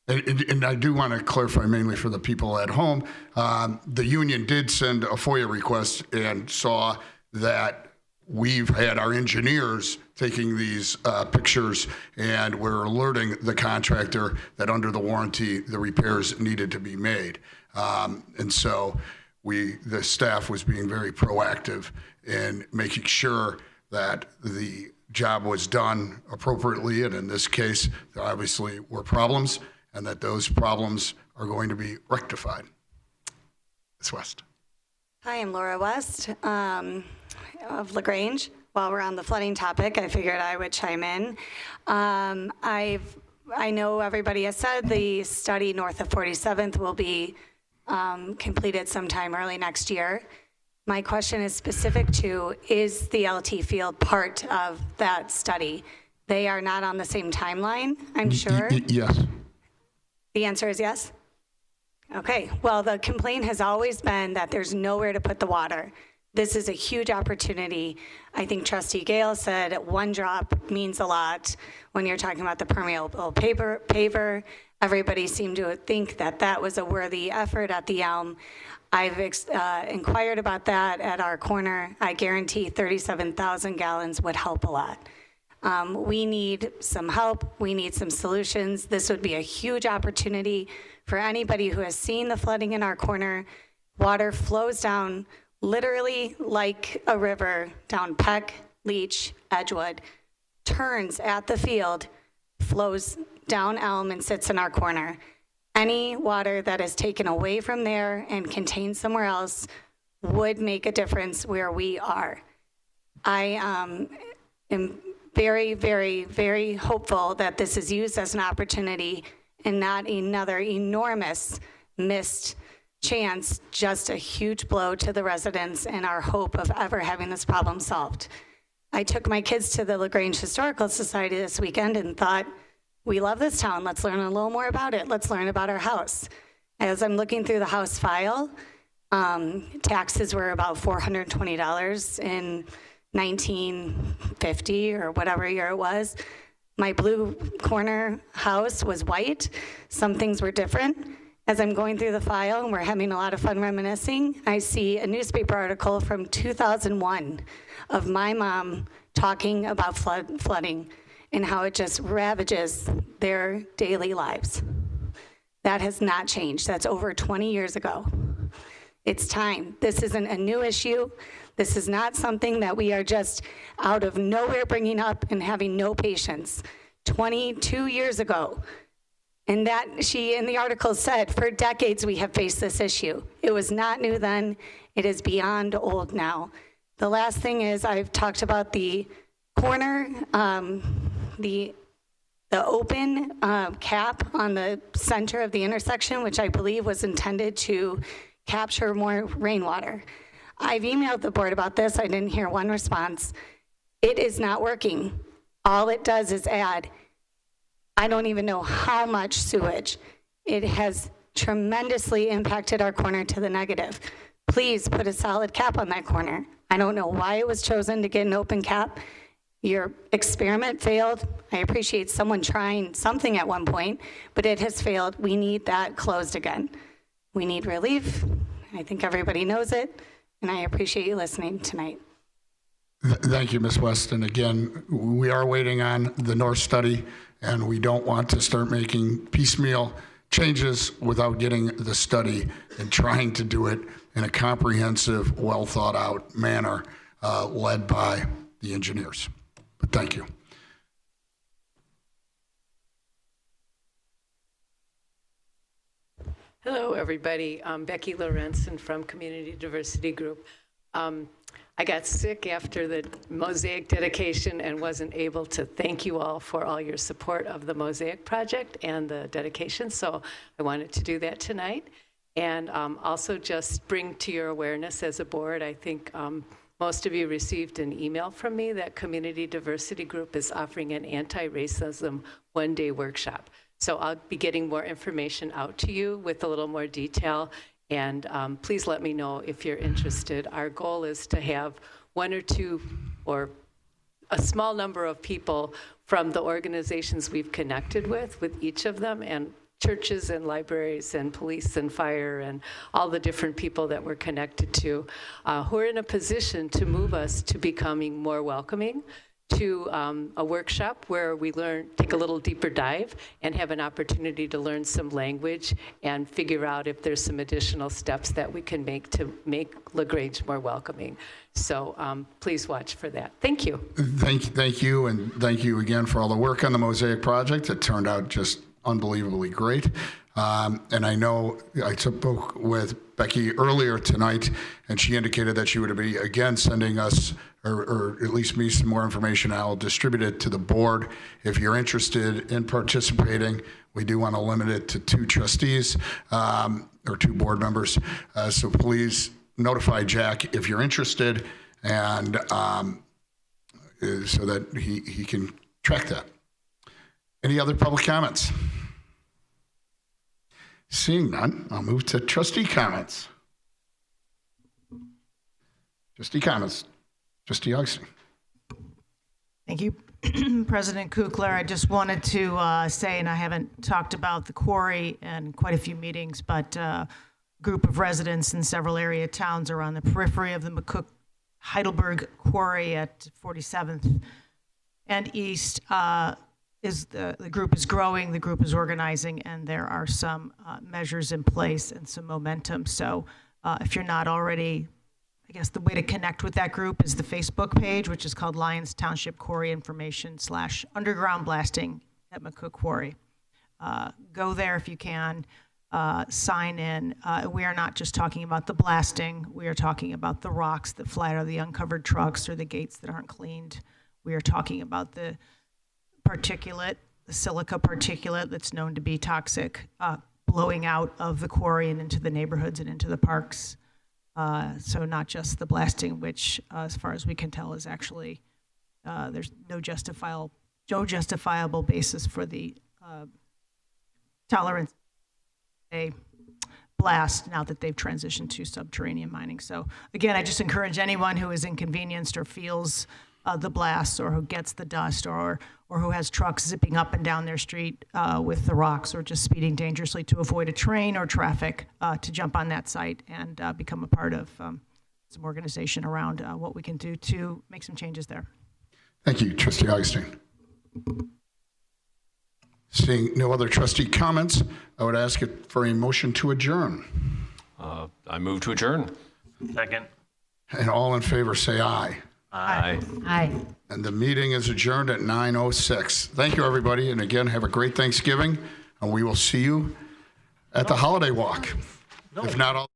And I do want to clarify mainly for the people at home, the union did send a FOIA request and saw that we've had our engineers taking these pictures, and we're alerting the contractor that under the warranty, the repairs needed to be made. And so the staff was being very proactive in making sure that the job was done appropriately. And in this case, there obviously were problems, and that those problems are going to be rectified. Ms. West. Hi, I'm Laura West of LaGrange. While we're on the flooding topic, I figured I would chime in. I know everybody has said the study north of 47th will be completed sometime early next year. My question is specific to, is the LT field part of that study? They are not on the same timeline, I'm sure. Yes. The answer is yes? Okay, well, the complaint has always been that there's nowhere to put the water. This is a huge opportunity. I think Trustee Gale said one drop means a lot when you're talking about the permeable paver. Everybody seemed to think that that was a worthy effort at the Elm. I've inquired about that at our corner. I guarantee 37,000 gallons would help a lot. We need some help. We need some solutions. This would be a huge opportunity for anybody who has seen the flooding in our corner. Water flows down literally like a river down Peck, Leach, Edgewood, turns at the field, flows down Elm and sits in our corner. Any water that is taken away from there and contained somewhere else would make a difference where we are. I am very, very, very hopeful that this is used as an opportunity and not another enormous missed chance, just a huge blow to the residents and our hope of ever having this problem solved. I took my kids to the LaGrange Historical Society this weekend and thought, we love this town. Let's learn a little more about it. Let's learn about our house. As I'm looking through the house file, taxes were about $420 in 1950 or whatever year it was. My blue corner house was white. Some things were different. As I'm going through the file and we're having a lot of fun reminiscing, I see a newspaper article from 2001 of my mom talking about flooding and how it just ravages their daily lives. That has not changed. That's over 20 years ago. It's time. This isn't a new issue. This is not something that we are just out of nowhere bringing up and having no patience. 22 years ago, and that she in the article said, for decades we have faced this issue. It was not new then. It is beyond old now. The last thing is I've talked about the corner, the open cap on the center of the intersection, which I believe was intended to capture more rainwater. I've emailed the board about this. I didn't hear one response. It is not working. All it does is add, I don't even know how much sewage. It has tremendously impacted our corner to the negative. Please put a solid cap on that corner. I don't know why it was chosen to get an open cap. Your experiment failed. I appreciate someone trying something at one point, but it has failed. We need that closed again. We need relief. I think everybody knows it, and I appreciate you listening tonight. Thank you, Ms. West. And again, we are waiting on the North study, and we don't want to start making piecemeal changes without getting the study and trying to do it in a comprehensive, well thought out manner led by the engineers. But thank you. Hello, everybody. I'm Becky Lorenzen from Community Diversity Group. I got sick after the Mosaic dedication and wasn't able to thank you all for all your support of the Mosaic project and the dedication, so I wanted to do that tonight. And also just bring to your awareness as a board, I think most of you received an email from me that Community Diversity Group is offering an anti-racism one-day workshop. So I'll be getting more information out to you with a little more detail. And please let me know if you're interested. Our goal is to have one or two or a small number of people from the organizations we've connected with each of them, and churches and libraries and police and fire and all the different people that we're connected to, who are in a position to move us to becoming more welcoming, to a workshop where we take a little deeper dive and have an opportunity to learn some language and figure out if there's some additional steps that we can make to make LaGrange more welcoming. So please watch for that. Thank you. Thank you, and thank you again for all the work on the Mosaic project. It turned out just unbelievably great. And I know I spoke with Becky earlier tonight, and she indicated that she would be again sending us, or at least me, some more information. I'll distribute it to the board. If you're interested in participating, we do want to limit it to 2 trustees or 2 board members. So please notify Jack if you're interested, and so that he can track that. Any other public comments? Seeing none, I'll move to trustee comments. Trustee comments. Trustee Augustine. Thank you, President Kukler. I just wanted to say, and I haven't talked about the quarry in quite a few meetings, but a group of residents in several area towns are on the periphery of the McCook Heidelberg Quarry at 47th and East. The group is growing, the group is organizing, and there are some measures in place and some momentum. So if you're not already, I guess the way to connect with that group is the Facebook page, which is called Lyons Township Quarry Information / Underground Blasting at McCook Quarry. Go there if you can, sign in. We are not just talking about the blasting, we are talking about the rocks that fly out of the uncovered trucks or the gates that aren't cleaned. We are talking about the particulate, the silica particulate that's known to be toxic, blowing out of the quarry and into the neighborhoods and into the parks. So not just the blasting, which as far as we can tell is actually, there's no justifiable basis for the tolerance a blast now that they've transitioned to subterranean mining. So again, I just encourage anyone who is inconvenienced or feels the blasts, or who gets the dust, or who has trucks zipping up and down their street with the rocks, or just speeding dangerously to avoid a train or traffic, to jump on that site and become a part of some organization around what we can do to make some changes there. Thank you, Trustee Augustine. Seeing no other trustee comments, I would ask it for a motion to adjourn. I move to adjourn. Second. And all in favor say aye. Aye. Aye. And the meeting is adjourned at 9:06. Thank you, everybody. And again, have a great Thanksgiving. And we will see you at the holiday walk. If not all.